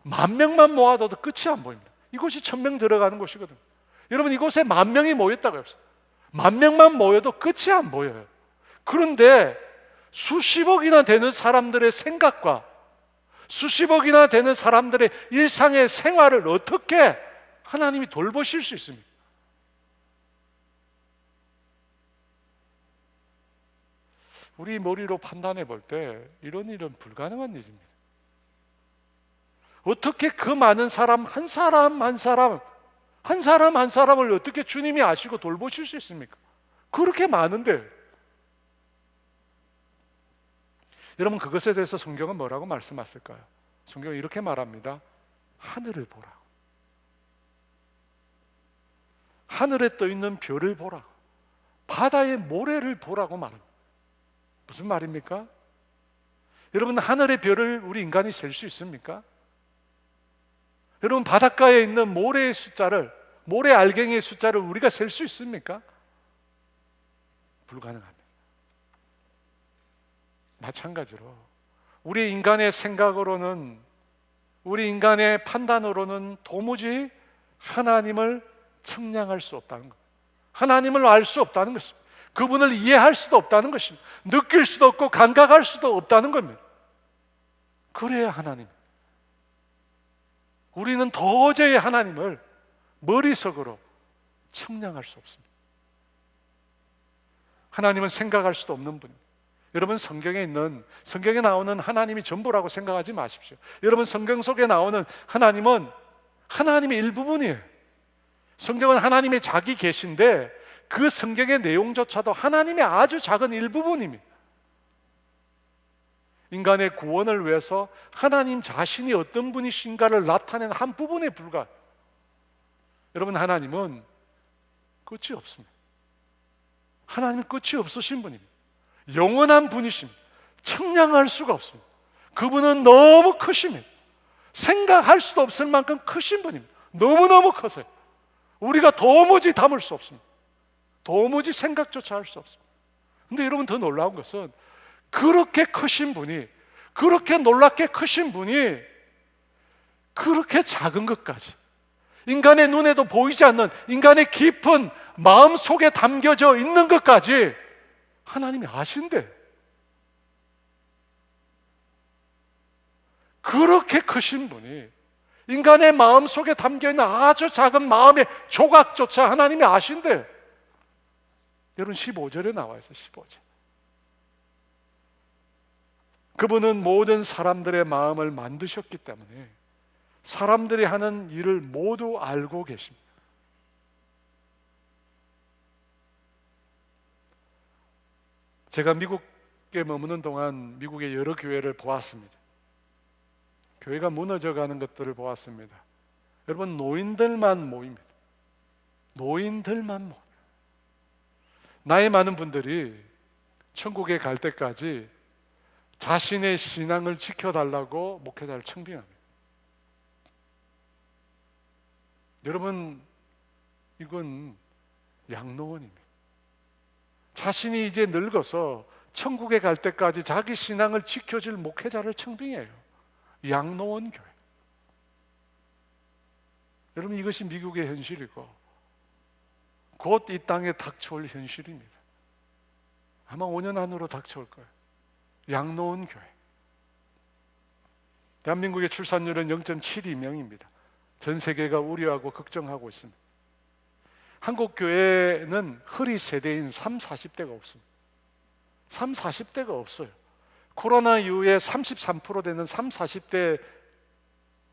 10,000명만 모아둬도 끝이 안 보입니다. 이곳이 1,000명 들어가는 곳이거든요. 여러분, 이곳에 10,000명이 모였다고 했어요. 10,000명만 모여도 끝이 안 보여요. 그런데 수십억이나 되는 사람들의 생각과 수십억이나 되는 사람들의 일상의 생활을 어떻게 하나님이 돌보실 수 있습니까? 우리 머리로 판단해 볼 때 이런 일은 불가능한 일입니다. 어떻게 그 많은 사람 한 사람 한 사람 한 사람 한 사람을 어떻게 주님이 아시고 돌보실 수 있습니까? 그렇게 많은데. 여러분, 그것에 대해서 성경은 뭐라고 말씀하실까요? 성경은 이렇게 말합니다. 하늘을 보라. 하늘에 떠 있는 별을 보라. 바다의 모래를 보라고 말합니다. 무슨 말입니까? 여러분, 하늘의 별을 우리 인간이 셀 수 있습니까? 여러분, 바닷가에 있는 모래의 숫자를, 모래 알갱이의 숫자를 우리가 셀 수 있습니까? 불가능합니다. 마찬가지로 우리 인간의 생각으로는, 우리 인간의 판단으로는 도무지 하나님을 측량할 수 없다는 것, 하나님을 알 수 없다는 것입니다. 그분을 이해할 수도 없다는 것입니다. 느낄 수도 없고 감각할 수도 없다는 겁니다. 그래야 하나님, 우리는 도저히 하나님을 머릿속으로 측량할 수 없습니다. 하나님은 생각할 수도 없는 분입니다. 여러분, 성경에 나오는 하나님이 전부라고 생각하지 마십시오. 여러분, 성경 속에 나오는 하나님은 하나님의 일부분이에요. 성경은 하나님의 자기 계신데 그 성경의 내용조차도 하나님의 아주 작은 일부분입니다. 인간의 구원을 위해서 하나님 자신이 어떤 분이신가를 나타낸 한 부분에 불과해요. 여러분, 하나님은 끝이 없습니다. 하나님은 끝이 없으신 분입니다. 영원한 분이십니다. 측량할 수가 없습니다. 그분은 너무 크십니다. 생각할 수도 없을 만큼 크신 분입니다. 너무너무 커서요. 우리가 도무지 담을 수 없습니다. 도무지 생각조차 할 수 없습니다. 근데 여러분, 더 놀라운 것은 그렇게 크신 분이, 그렇게 놀랍게 크신 분이 그렇게 작은 것까지, 인간의 눈에도 보이지 않는 인간의 깊은 마음 속에 담겨져 있는 것까지 하나님이 아신대. 그렇게 크신 분이 인간의 마음 속에 담겨있는 아주 작은 마음의 조각조차 하나님이 아신대. 여러분, 15절에 나와 있어요. 15절. 그분은 모든 사람들의 마음을 만드셨기 때문에 사람들이 하는 일을 모두 알고 계십니다. 제가 미국에 머무는 동안 미국의 여러 교회를 보았습니다. 교회가 무너져가는 것들을 보았습니다. 여러분, 노인들만 모입니다. 노인들만 모입니다. 나이 많은 분들이 천국에 갈 때까지 자신의 신앙을 지켜달라고 목회자를 청빙합니다. 여러분, 이건 양로원입니다. 자신이 이제 늙어서 천국에 갈 때까지 자기 신앙을 지켜줄 목회자를 청빙해요. 양로원 교회. 여러분, 이것이 미국의 현실이고 곧 이 땅에 닥쳐올 현실입니다. 아마 5년 안으로 닥쳐올 거예요. 양로원 교회. 대한민국의 출산율은 0.72명입니다. 전 세계가 우려하고 걱정하고 있습니다. 한국 교회는 허리 세대인 30, 40대가 없습니다. 30, 40대가 없어요. 코로나 이후에 33% 되는 30, 40대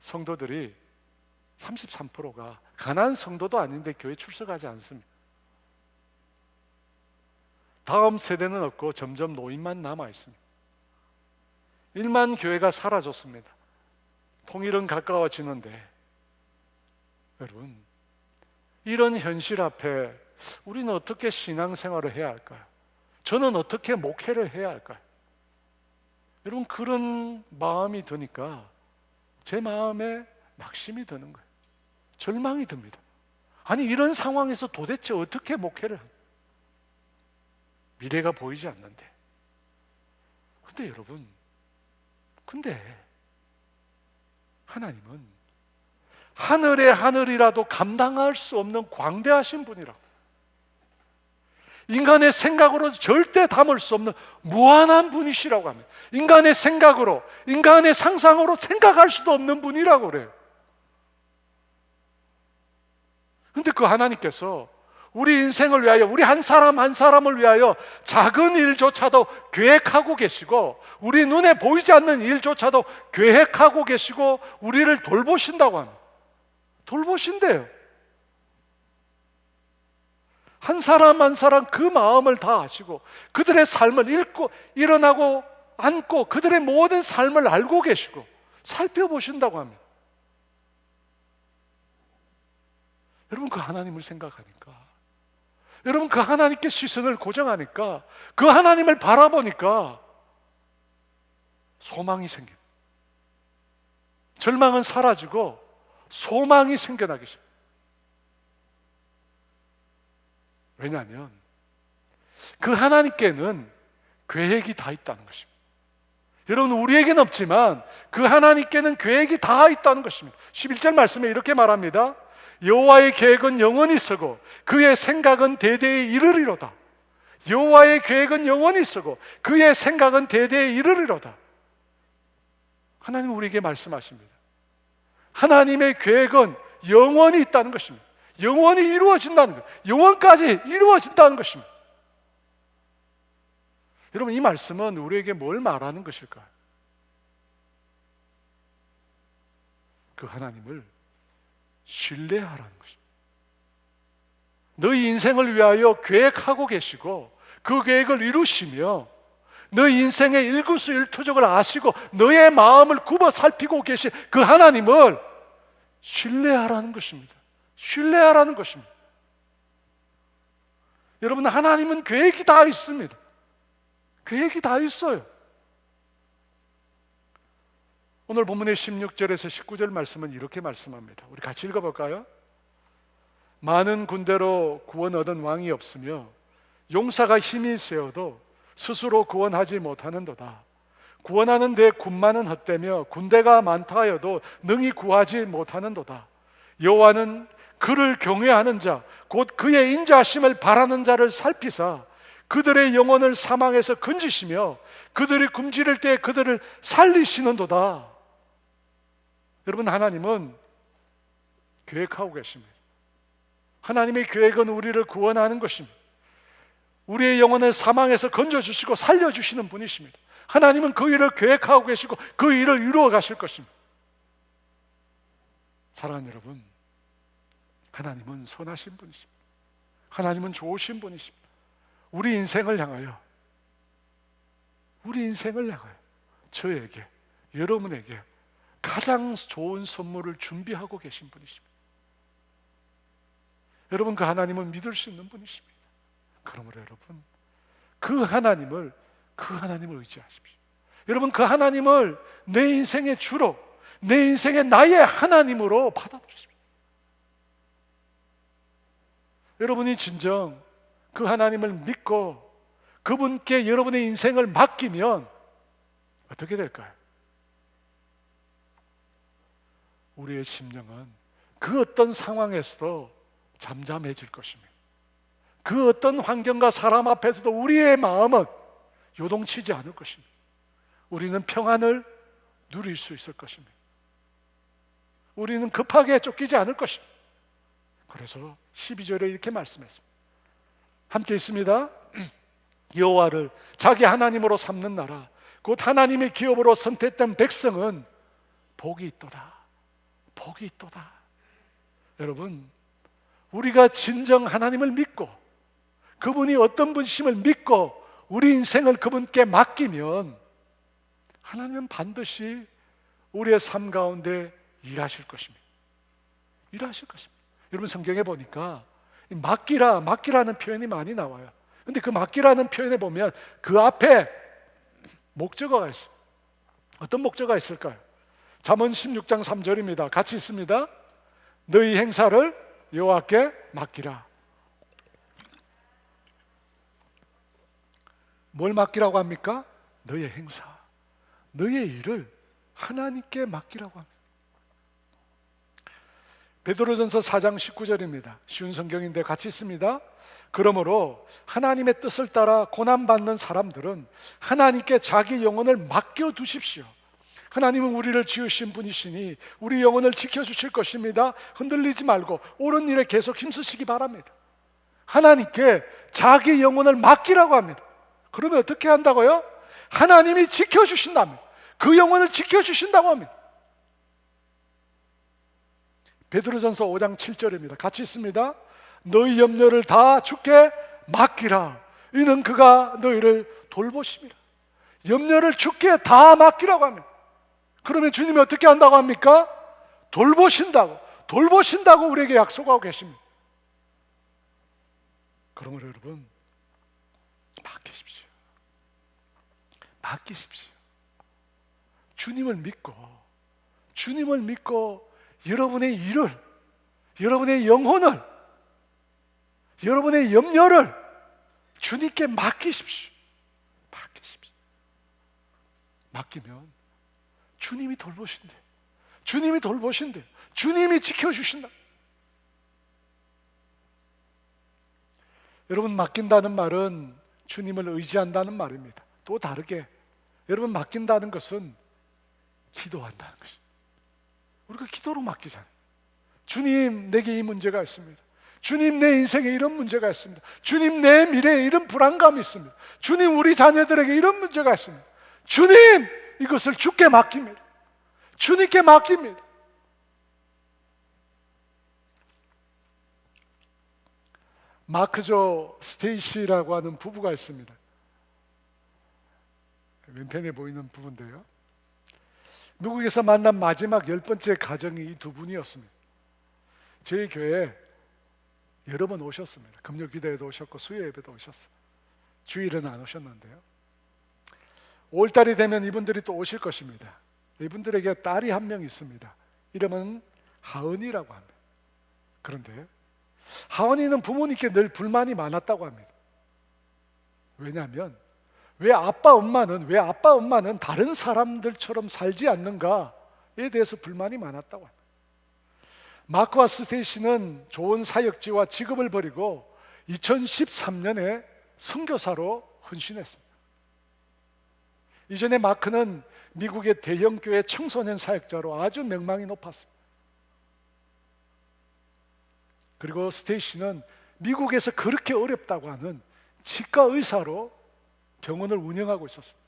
성도들이 33%가 가난한 성도도 아닌데 교회 출석하지 않습니다. 다음 세대는 없고 점점 노인만 남아 있습니다. 1만 교회가 사라졌습니다. 통일은 가까워지는데 여러분, 이런 현실 앞에 우리는 어떻게 신앙생활을 해야 할까요? 저는 어떻게 목회를 해야 할까요? 여러분, 그런 마음이 드니까 제 마음에 낙심이 드는 거예요. 절망이 듭니다. 아니, 이런 상황에서 도대체 어떻게 목회를 합니까? 미래가 보이지 않는데. 근데 여러분, 하나님은 하늘의 하늘이라도 감당할 수 없는 광대하신 분이라고. 인간의 생각으로 절대 담을 수 없는 무한한 분이시라고 합니다. 인간의 생각으로, 인간의 상상으로 생각할 수도 없는 분이라고 그래요. 근데 그 하나님께서 우리 인생을 위하여, 우리 한 사람 한 사람을 위하여 작은 일조차도 계획하고 계시고, 우리 눈에 보이지 않는 일조차도 계획하고 계시고 우리를 돌보신다고 합니다. 돌보신대요. 한 사람 한 사람 그 마음을 다 아시고, 그들의 삶을 읽고 일어나고 앉고 그들의 모든 삶을 알고 계시고 살펴보신다고 합니다. 여러분, 그 하나님을 생각하니까, 여러분 그 하나님께 시선을 고정하니까, 그 하나님을 바라보니까 소망이 생깁니다. 절망은 사라지고 소망이 생겨나기 시작합니다. 왜냐하면 그 하나님께는 계획이 다 있다는 것입니다. 여러분, 우리에게는 없지만 그 하나님께는 계획이 다 있다는 것입니다. 11절 말씀에 이렇게 말합니다. 여호와의 계획은 영원히 서고 그의 생각은 대대에 이르리로다. 여호와의 계획은 영원히 서고 그의 생각은 대대에 이르리로다. 하나님 우리에게 말씀하십니다. 하나님의 계획은 영원히 있다는 것입니다. 영원히 이루어진다는 것, 영원까지 이루어진다는 것입니다. 여러분, 이 말씀은 우리에게 뭘 말하는 것일까요? 그 하나님을 신뢰하라는 것입니다. 너희 인생을 위하여 계획하고 계시고 그 계획을 이루시며 너희 인생의 일구수일투족을 아시고 너의 마음을 굽어 살피고 계신 그 하나님을 신뢰하라는 것입니다. 신뢰하라는 것입니다. 여러분, 하나님은 계획이 다 있습니다. 계획이 다 있어요. 오늘 본문의 16절에서 19절 말씀은 이렇게 말씀합니다. 우리 같이 읽어볼까요? 많은 군대로 구원 얻은 왕이 없으며 용사가 힘이 세어도 스스로 구원하지 못하는도다. 구원하는 데 군마는 헛되며 군대가 많다 하여도 능히 구하지 못하는도다. 여호와는 그를 경외하는 자, 곧 그의 인자하심을 바라는 자를 살피사 그들의 영혼을 사망에서 건지시며 그들이 굶주릴 때 그들을 살리시는도다. 여러분, 하나님은 계획하고 계십니다. 하나님의 계획은 우리를 구원하는 것입니다. 우리의 영혼을 사망에서 건져주시고 살려주시는 분이십니다. 하나님은 그 일을 계획하고 계시고 그 일을 이루어 가실 것입니다. 사랑하는 여러분, 하나님은 선하신 분이십니다. 하나님은 좋으신 분이십니다. 우리 인생을 향하여 저에게, 여러분에게 가장 좋은 선물을 준비하고 계신 분이십니다. 여러분, 그 하나님은 믿을 수 있는 분이십니다. 그러므로 여러분, 그 하나님을 의지하십시오. 여러분, 그 하나님을 내 인생의 주로, 내 인생의 나의 하나님으로 받아들이십시오. 여러분이 진정 그 하나님을 믿고 그분께 여러분의 인생을 맡기면 어떻게 될까요? 우리의 심령은 그 어떤 상황에서도 잠잠해질 것입니다. 그 어떤 환경과 사람 앞에서도 우리의 마음은 요동치지 않을 것입니다. 우리는 평안을 누릴 수 있을 것입니다. 우리는 급하게 쫓기지 않을 것입니다. 그래서 12절에 이렇게 말씀했습니다. 함께 있습니다. 여호와를 자기 하나님으로 삼는 나라, 곧 하나님의 기업으로 선택된 백성은 복이 있도다. 복이 있도다. 여러분, 우리가 진정 하나님을 믿고 그분이 어떤 분이심을 믿고 우리 인생을 그분께 맡기면 하나님은 반드시 우리의 삶 가운데 일하실 것입니다. 여러분, 성경에 보니까 맡기라는 표현이 많이 나와요. 근데 그 맡기라는 표현에 보면 그 앞에 목적어가 있어요. 어떤 목적어가 있을까요? 잠언 16장 3절입니다. 같이 있습니다. 너희 행사를 여호와께 맡기라. 뭘 맡기라고 합니까? 너의 행사, 너의 일을 하나님께 맡기라고 합니다. 베드로전서 4장 19절입니다. 쉬운 성경인데 같이 있습니다. 그러므로 하나님의 뜻을 따라 고난받는 사람들은 하나님께 자기 영혼을 맡겨두십시오. 하나님은 우리를 지으신 분이시니 우리 영혼을 지켜주실 것입니다. 흔들리지 말고 옳은 일에 계속 힘쓰시기 바랍니다. 하나님께 자기 영혼을 맡기라고 합니다. 그러면 어떻게 한다고요? 하나님이 지켜주신답니다. 그 영혼을 지켜주신다고 합니다. 베드로전서 5장 7절입니다. 같이 있습니다. 너희 염려를 다 주께 맡기라. 이는 그가 너희를 돌보심이라. 염려를 주께 다 맡기라고 합니다. 그러면 주님이 어떻게 한다고 합니까? 돌보신다고 우리에게 약속하고 계십니다. 그러므로 여러분, 맡기십시오. 주님을 믿고 여러분의 일을, 여러분의 영혼을, 여러분의 염려를 주님께 맡기십시오. 맡기면 주님이 돌보신대. 주님이 지켜주신다. 여러분, 맡긴다는 말은 주님을 의지한다는 말입니다. 또 다르게 여러분, 맡긴다는 것은 기도한다는 것이죠. 우리가 기도로 맡기잖아요. 주님, 내게 이 문제가 있습니다. 주님, 내 인생에 이런 문제가 있습니다. 주님, 내 미래에 이런 불안감이 있습니다. 주님, 우리 자녀들에게 이런 문제가 있습니다. 주님, 이것을 주께 맡깁니다. 주님께 맡깁니다. 마크조 스테이시라고 하는 부부가 있습니다. 왼편에 보이는 부부인데요, 미국에서 만난 마지막 10번째 가정이 이 두 분이었습니다. 저희 교회에 여러 번 오셨습니다. 금요 기도에도 오셨고 수요 예배도 오셨어요. 주일은 안 오셨는데요, 5월달이 되면 이분들이 또 오실 것입니다. 이분들에게 딸이 한 명 있습니다. 이름은 하은이라고 합니다. 그런데 하은이는 부모님께 늘 불만이 많았다고 합니다. 왜냐하면 왜 아빠 엄마는 다른 사람들처럼 살지 않는가에 대해서 불만이 많았다고 합니다. 마크와 스테이시는 좋은 사역지와 직업을 버리고 2013년에 선교사로 헌신했습니다. 이전에 마크는 미국의 대형교회 청소년 사역자로 아주 명망이 높았습니다. 그리고 스테이시는 미국에서 그렇게 어렵다고 하는 치과 의사로 병원을 운영하고 있었습니다.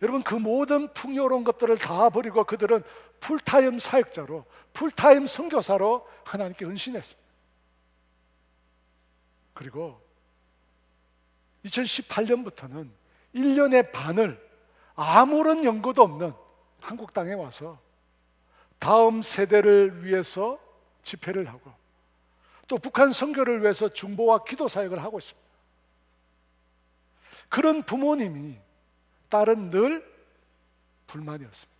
여러분, 그 모든 풍요로운 것들을 다 버리고 그들은 풀타임 사역자로, 풀타임 선교사로 하나님께 헌신했습니다. 그리고 2018년부터는 1년의 반을 아무런 연고도 없는 한국 땅에 와서 다음 세대를 위해서 집회를 하고 또 북한 선교를 위해서 중보와 기도 사역을 하고 있습니다. 그런 부모님이 딸은 늘 불만이었습니다.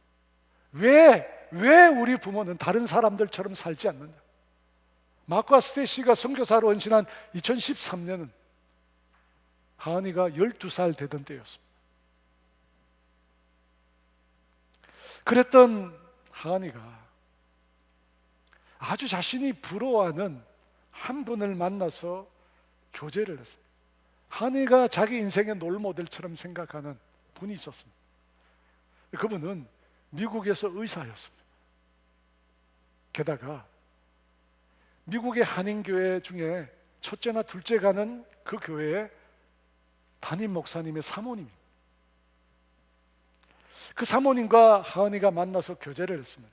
왜 우리 부모는 다른 사람들처럼 살지 않는다? 마크와 스테이시가 선교사로 헌신한 2013년은 하은이가 12살 되던 때였습니다. 그랬던 하은이가 아주 자신이 부러워하는 한 분을 만나서 교제를 했습니다. 하은이가 자기 인생의 롤모델처럼 생각하는 분이 있었습니다. 그분은 미국에서 의사였습니다. 게다가 미국의 한인교회 중에 첫째나 둘째 가는 그 교회의 담임 목사님의 사모님입니다. 그 사모님과 하은이가 만나서 교제를 했습니다.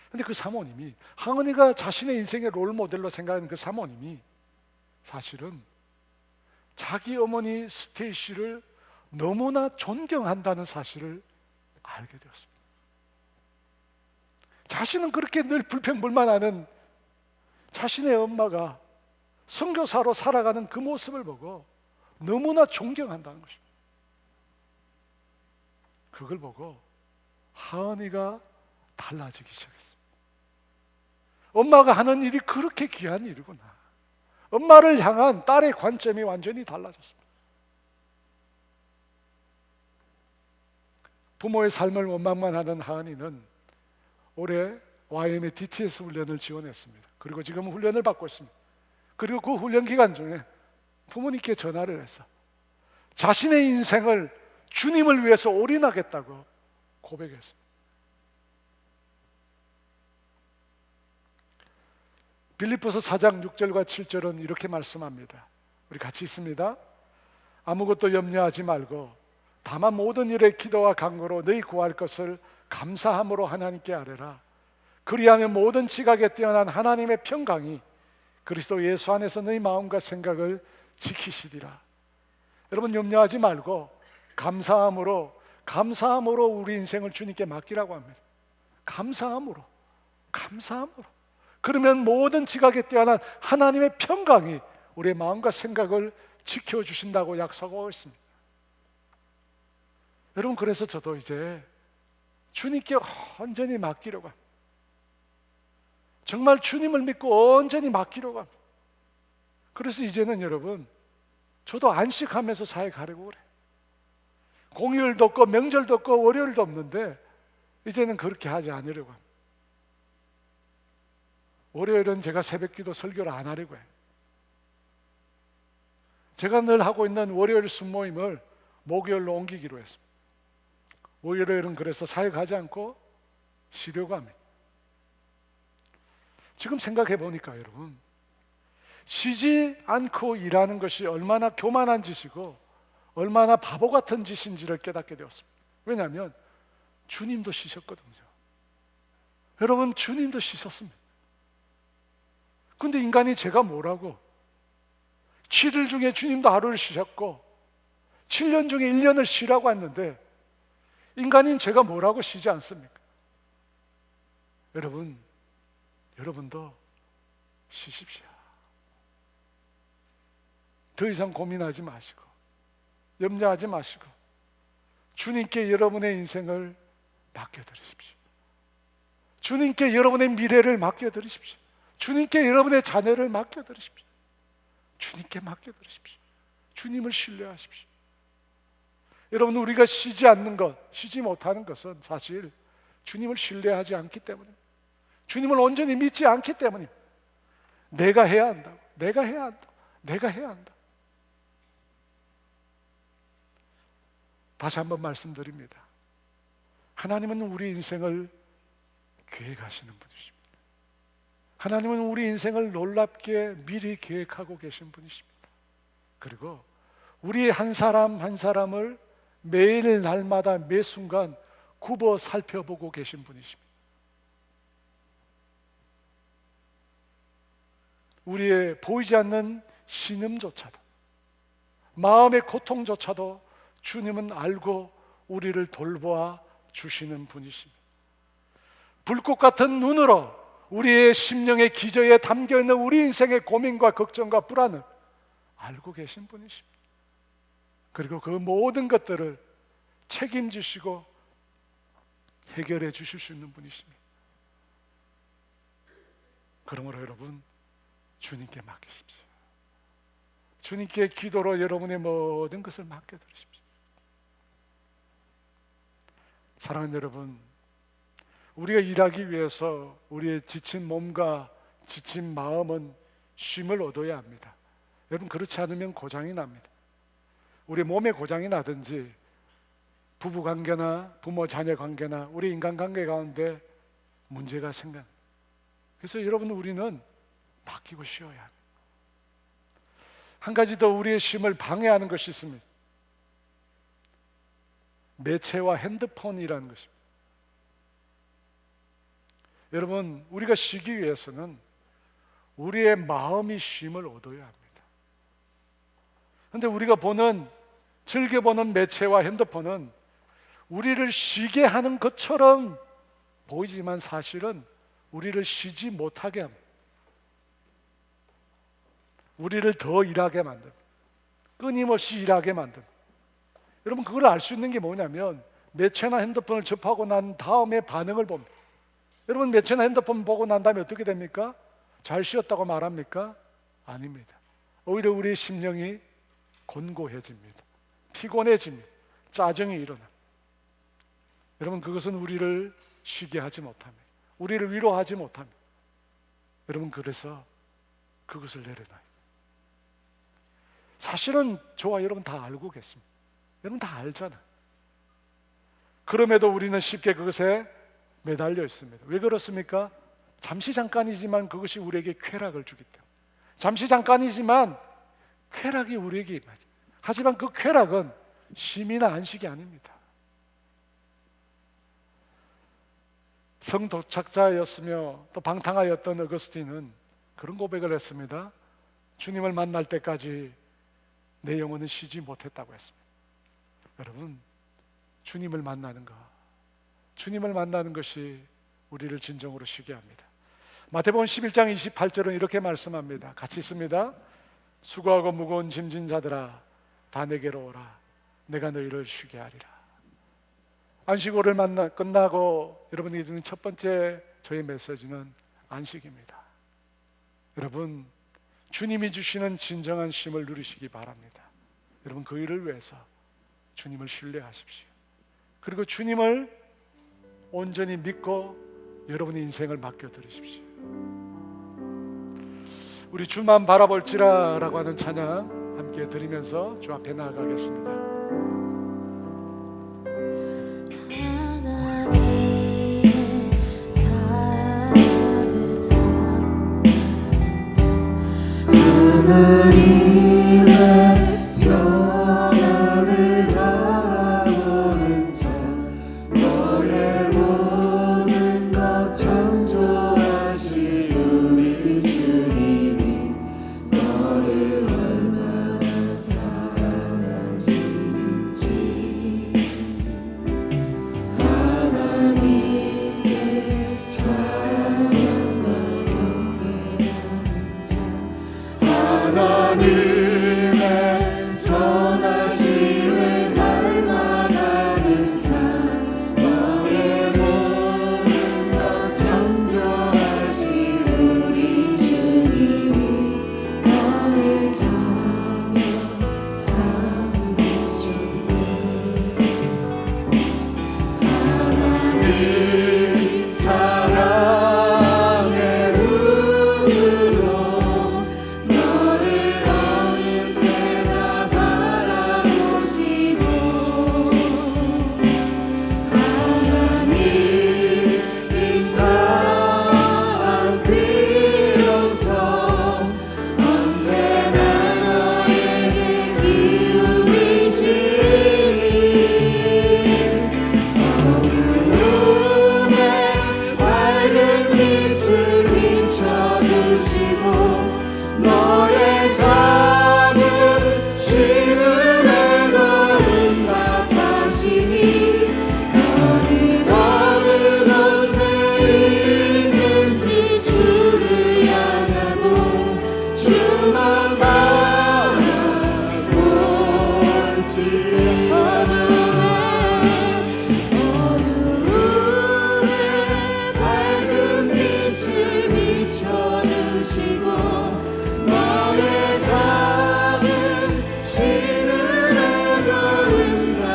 그런데 그 사모님이, 하은이가 자신의 인생의 롤모델로 생각하는 그 사모님이 사실은 자기 어머니 스테이시를 너무나 존경한다는 사실을 알게 되었습니다. 자신은 그렇게 늘 불평불만하는 자신의 엄마가 선교사로 살아가는 그 모습을 보고 너무나 존경한다는 것입니다. 그걸 보고 하은이가 달라지기 시작했습니다. 엄마가 하는 일이 그렇게 귀한 일이구나. 엄마를 향한 딸의 관점이 완전히 달라졌습니다. 부모의 삶을 원망만 하는 하은이는 올해 YM의 DTS 훈련을 지원했습니다. 그리고 지금 훈련을 받고 있습니다. 그리고 그 훈련 기간 중에 부모님께 전화를 해서 자신의 인생을 주님을 위해서 올인하겠다고 고백했습니다. 빌립보서 4장 6절과 7절은 이렇게 말씀합니다. 우리 같이 있습니다. 아무것도 염려하지 말고 다만 모든 일에 기도와 간구로 너희 구할 것을 감사함으로 하나님께 아뢰라. 그리하면 모든 지각에 뛰어난 하나님의 평강이 그리스도 예수 안에서 너희 마음과 생각을 지키시리라. 여러분, 염려하지 말고 감사함으로 우리 인생을 주님께 맡기라고 합니다. 감사함으로. 그러면 모든 지각에 뛰어난 하나님의 평강이 우리의 마음과 생각을 지켜주신다고 약속하고 있습니다. 여러분, 그래서 저도 이제 주님께 온전히 맡기려고 합니다. 정말 주님을 믿고 온전히 맡기려고 합니다. 그래서 이제는 여러분, 저도 안식하면서 사역하려고 그래요. 공휴일도 없고 명절도 없고 월요일도 없는데 이제는 그렇게 하지 않으려고 합니다. 월요일은 제가 새벽기도 설교를 안 하려고 해요. 제가 늘 하고 있는 월요일 순모임을 목요일로 옮기기로 했습니다. 월요일은 그래서 사역하지 않고 쉬려고 합니다. 지금 생각해 보니까 여러분, 쉬지 않고 일하는 것이 얼마나 교만한 짓이고 얼마나 바보 같은 짓인지를 깨닫게 되었습니다. 왜냐하면 주님도 쉬셨거든요. 여러분, 주님도 쉬셨습니다. 근데 인간이 제가 뭐라고 7일 중에 주님도 하루를 쉬셨고 7년 중에 1년을 쉬라고 했는데 인간인 제가 뭐라고 쉬지 않습니까? 여러분도 쉬십시오. 더 이상 고민하지 마시고 염려하지 마시고 주님께 여러분의 인생을 맡겨드리십시오. 주님께 여러분의 미래를 맡겨드리십시오. 주님께 여러분의 자녀를 맡겨드리십시오. 주님께 맡겨드리십시오. 주님을 신뢰하십시오. 여러분, 우리가 쉬지 않는 것, 쉬지 못하는 것은 사실 주님을 신뢰하지 않기 때문입니다. 주님을 온전히 믿지 않기 때문입니다. 내가 해야 한다고, 내가 해야 한다. 다시 한번 말씀드립니다. 하나님은 우리 인생을 계획하시는 분이십니다. 하나님은 우리 인생을 놀랍게 미리 계획하고 계신 분이십니다. 그리고 우리 한 사람 한 사람을 매일 날마다 매 순간 굽어 살펴보고 계신 분이십니다. 우리의 보이지 않는 신음조차도, 마음의 고통조차도 주님은 알고 우리를 돌보아 주시는 분이십니다. 불꽃 같은 눈으로 우리의 심령의 기저에 담겨있는 우리 인생의 고민과 걱정과 불안을 알고 계신 분이십니다. 그리고 그 모든 것들을 책임지시고 해결해 주실 수 있는 분이십니다. 그러므로 여러분, 주님께 맡기십시오. 주님께 기도로 여러분의 모든 것을 맡겨드리십시오. 사랑하는 여러분, 우리가 일하기 위해서 우리의 지친 몸과 지친 마음은 쉼을 얻어야 합니다. 여러분, 그렇지 않으면 고장이 납니다. 우리 몸에 고장이 나든지 부부관계나 부모 자녀 관계나 우리 인간관계 가운데 문제가 생깁니다. 그래서 여러분, 우리는 맡기고 쉬어야 합니다. 한 가지 더 우리의 쉼을 방해하는 것이 있습니다. 매체와 핸드폰이라는 것입니다. 여러분, 우리가 쉬기 위해서는 우리의 마음이 쉼을 얻어야 합니다. 그런데 우리가 즐겨보는 매체와 핸드폰은 우리를 쉬게 하는 것처럼 보이지만 사실은 우리를 쉬지 못하게 합니다. 우리를 더 일하게 만듭니다. 끊임없이 일하게 만듭니다. 여러분, 그걸 알 수 있는 게 뭐냐면 매체나 핸드폰을 접하고 난 다음에 반응을 봅니다. 여러분, 매체나 핸드폰 보고 난 다음에 어떻게 됩니까? 잘 쉬었다고 말합니까? 아닙니다. 오히려 우리의 심령이 곤고해집니다. 피곤해집니다. 짜증이 일어납니다. 여러분, 그것은 우리를 쉬게 하지 못합니다. 우리를 위로하지 못합니다. 여러분, 그래서 그것을 내려놔요. 사실은 저와 여러분 다 알고 계십니다. 여러분 다 알잖아요. 그럼에도 우리는 쉽게 그것에 매달려 있습니다. 왜 그렇습니까? 잠시 잠깐이지만 그것이 우리에게 쾌락을 주기 때문에. 잠시 잠깐이지만 쾌락이 우리에게 임하죠. 하지만 그 쾌락은 쉼이나 안식이 아닙니다. 성도착자였으며 또 방탕하였던 어거스틴은 그런 고백을 했습니다. 주님을 만날 때까지 내 영혼은 쉬지 못했다고 했습니다. 여러분, 주님을 만나는 것, 주님을 만나는 것이 우리를 진정으로 쉬게 합니다. 마태복음 11장 28절은 이렇게 말씀합니다. 같이 있습니다. 수고하고 무거운 짐진 자들아 다 내게로 오라. 내가 너희를 쉬게 하리라. 안식오를 끝나고 여러분이 듣는 첫 번째 저의 메시지는 안식입니다. 여러분, 주님이 주시는 진정한 쉼을 누리시기 바랍니다. 여러분, 그 일을 위해서 주님을 신뢰하십시오. 그리고 주님을 온전히 믿고 여러분의 인생을 맡겨드리십시오. 우리 주만 바라볼지라 라고 하는 찬양 함께 드리면서 주 앞에 나아가겠습니다. 하나님의 영광을 바라보는 자, 너의 모든 것 창조하신 우리 주님이 너를 얼마나 사랑하시는지. 하나님께 찬양과 경배하는 자, 하나님의 선하심을 닮아가는 자, 너의 모든 것 창조하신 우리 주님이 너를 자녀 삼으셨네. 하나님 사랑의 눈으로 너를 어느 때나 바라보시고, 하나님 인자한 귀로서 언제나 너에게 기울이시니 어두움에 밝은 빛을 비춰주시고, 너의 작은 신음에도 응답하시니, 너는 어느 곳에 있는지 주를 향하고 주만 바라볼지. 어두움에 밝은 빛을 비춰주시고, 너의 작은 신음에도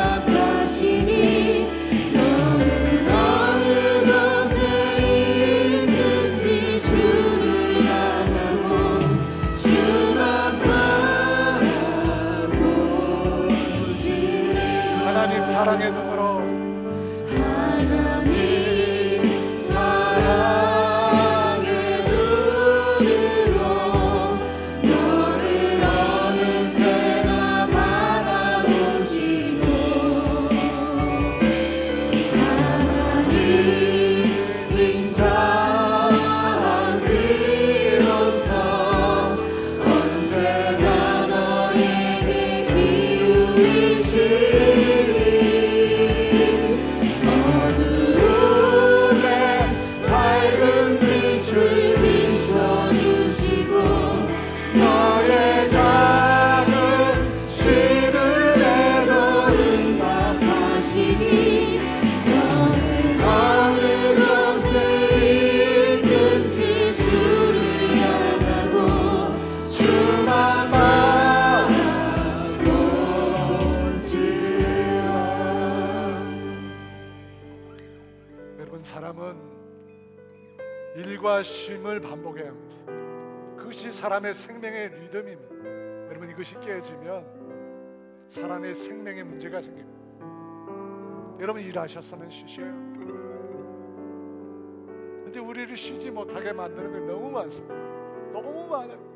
응답하시니, 너는 어느 곳에 있는지 주를 향하고 주만 바라보지. 하나님 사랑의 눈으로, 하나님 사랑의 눈으로 너를 어느 때나 바라보시고, 하나님 인자한 귀로서 언제나 너에게 기울이시니, 어두움에 밝은 빛을 비춰주시고, 너의 작은 신음에도 응답하시니, 너는 어느 곳에 있는지 주를 향하고 주만 바라볼지. 기도하심을 반복해야 합니다. 그것이 사람의 생명의 리듬입니다. 여러분, 이것이 깨지면 사람의 생명에 문제가 생깁니다. 여러분, 일하셨으면 쉬셔요. 근데 우리를 쉬지 못하게 만드는 게 너무 많습니다. 너무 많아요.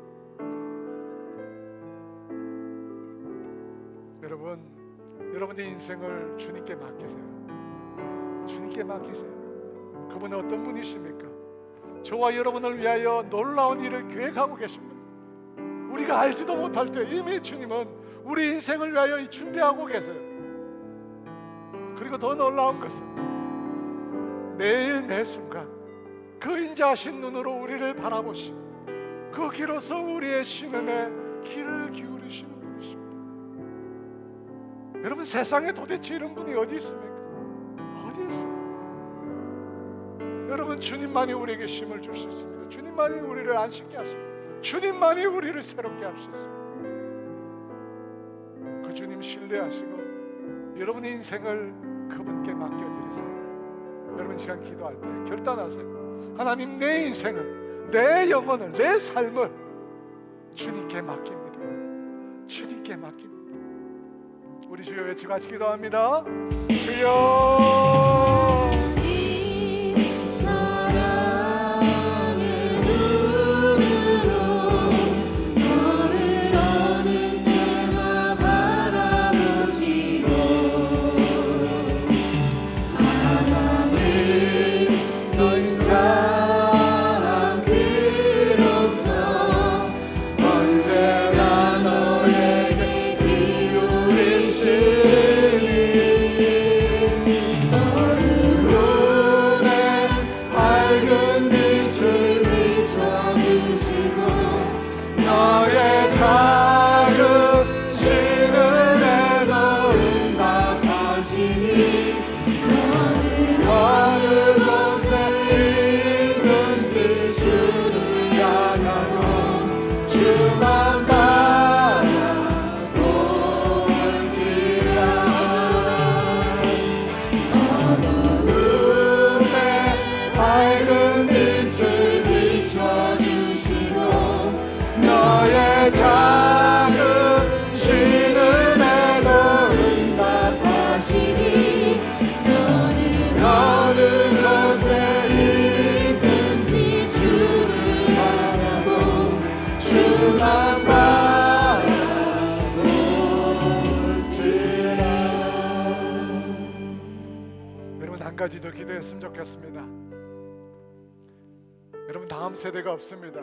여러분의 인생을 주님께 맡기세요. 주님께 맡기세요. 그분은 어떤 분이십니까? 저와 여러분을 위하여 놀라운 일을 계획하고 계십니다. 우리가 알지도 못할 때 이미 주님은 우리 인생을 위하여 준비하고 계세요. 그리고 더 놀라운 것은 매일 매 순간 그 인자하신 눈으로 우리를 바라보시고 그 길로서 우리의 신음에 귀를 기울이시는 분이십니다. 여러분, 세상에 도대체 이런 분이 어디 있습니까? 어디 있습니까? 여러분, 주님만이 우리에게 힘을 줄 수 있습니다. 주님만이 우리를 안식케 하십니다. 주님만이 우리를 새롭게 할 수 있습니다. 그 주님 신뢰하시고 여러분의 인생을 그분께 맡겨드리세요. 여러분, 시간 기도할 때 결단하세요. 하나님, 내 인생을, 내 영혼을, 내 삶을 주님께 맡깁니다. 주님께 맡깁니다. 우리 주여 외치고 같이 기도합니다. 주여, 가지 더 기도했으면 좋겠습니다. 여러분, 다음 세대가 없습니다.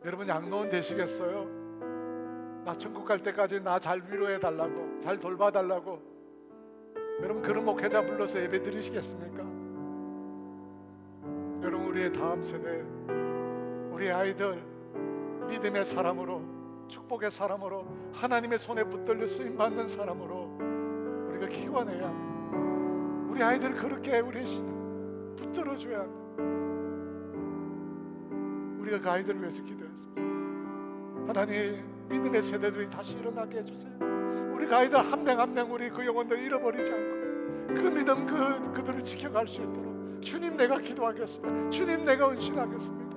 여러분, 양로원 되시겠어요? 나 천국 갈 때까지 나 잘 위로해 달라고, 잘 돌봐 달라고 여러분, 그런 목회자 불러서 예배 드리시겠습니까? 여러분, 우리의 다음 세대, 우리 아이들 믿음의 사람으로, 축복의 사람으로, 하나님의 손에 붙들려 쓰임받는 사람으로 우리가 키워내야 합니다. 우리 아이들 그렇게 우리 붙들어줘야 합니다. 우리가 그 아이들을 위해서 기도했습니다. 하나님, 믿음의 세대들이 다시 일어나게 해주세요. 우리 그 아이들 한 명 한 명 우리 그 영혼들 잃어버리지 않고 그 믿음 그들을 지켜갈 수 있도록 주님, 내가 기도하겠습니다. 주님, 내가 헌신하겠습니다.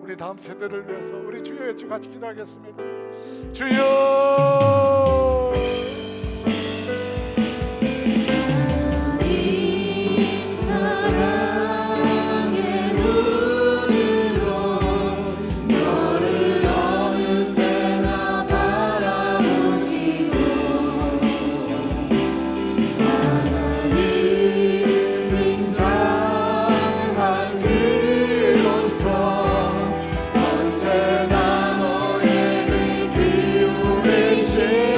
우리 다음 세대를 위해서 우리 주여 외쳐 같이 기도하겠습니다. 주여, 언제나 너에게 기울이시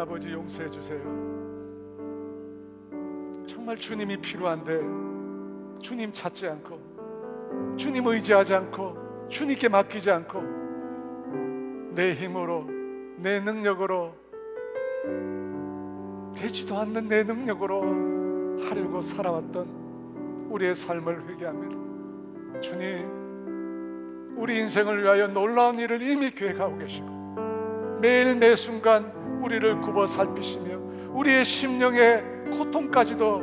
아버지 용서해 주세요. 정말 주님이 필요한데 주님 찾지 않고, 주님 의지하지 않고, 주님께 맡기지 않고 내 힘으로, 내 능력으로, 되지도 않는 내 능력으로 하려고 살아왔던 우리의 삶을 회개합니다. 주님, 우리 인생을 위하여 놀라운 일을 이미 계획하고 계시고 매일 매 순간 우리를 굽어 살피시며 우리의 심령의 고통까지도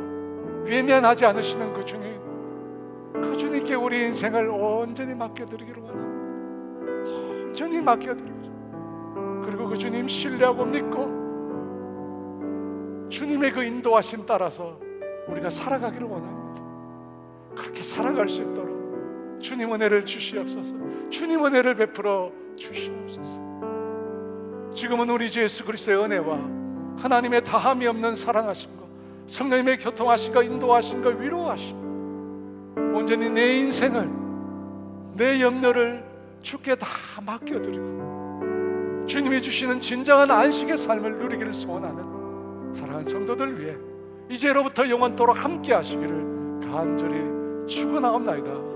외면하지 않으시는 그 주님, 그 주님께 우리 인생을 온전히 맡겨드리기를 원합니다. 온전히 맡겨드리기를. 그리고 그 주님 신뢰하고 믿고 주님의 그 인도하심 따라서 우리가 살아가기를 원합니다. 그렇게 살아갈 수 있도록 주님 은혜를 주시옵소서. 주님 은혜를 베풀어 주시옵소서. 지금은 우리 주 예수 그리스도의 은혜와 하나님의 다함이 없는 사랑하심과 성령님의 교통하심과 인도하심과 위로하심, 온전히 내 인생을, 내 염려를 주께 다 맡겨드리고 주님이 주시는 진정한 안식의 삶을 누리기를 소원하는 사랑하는 성도들 위해 이제로부터 영원토록 함께 하시기를 간절히 축원하옵나이다.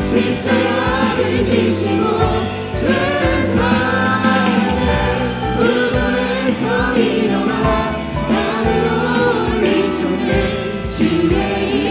십자가를 지시고 죄 사함에 주의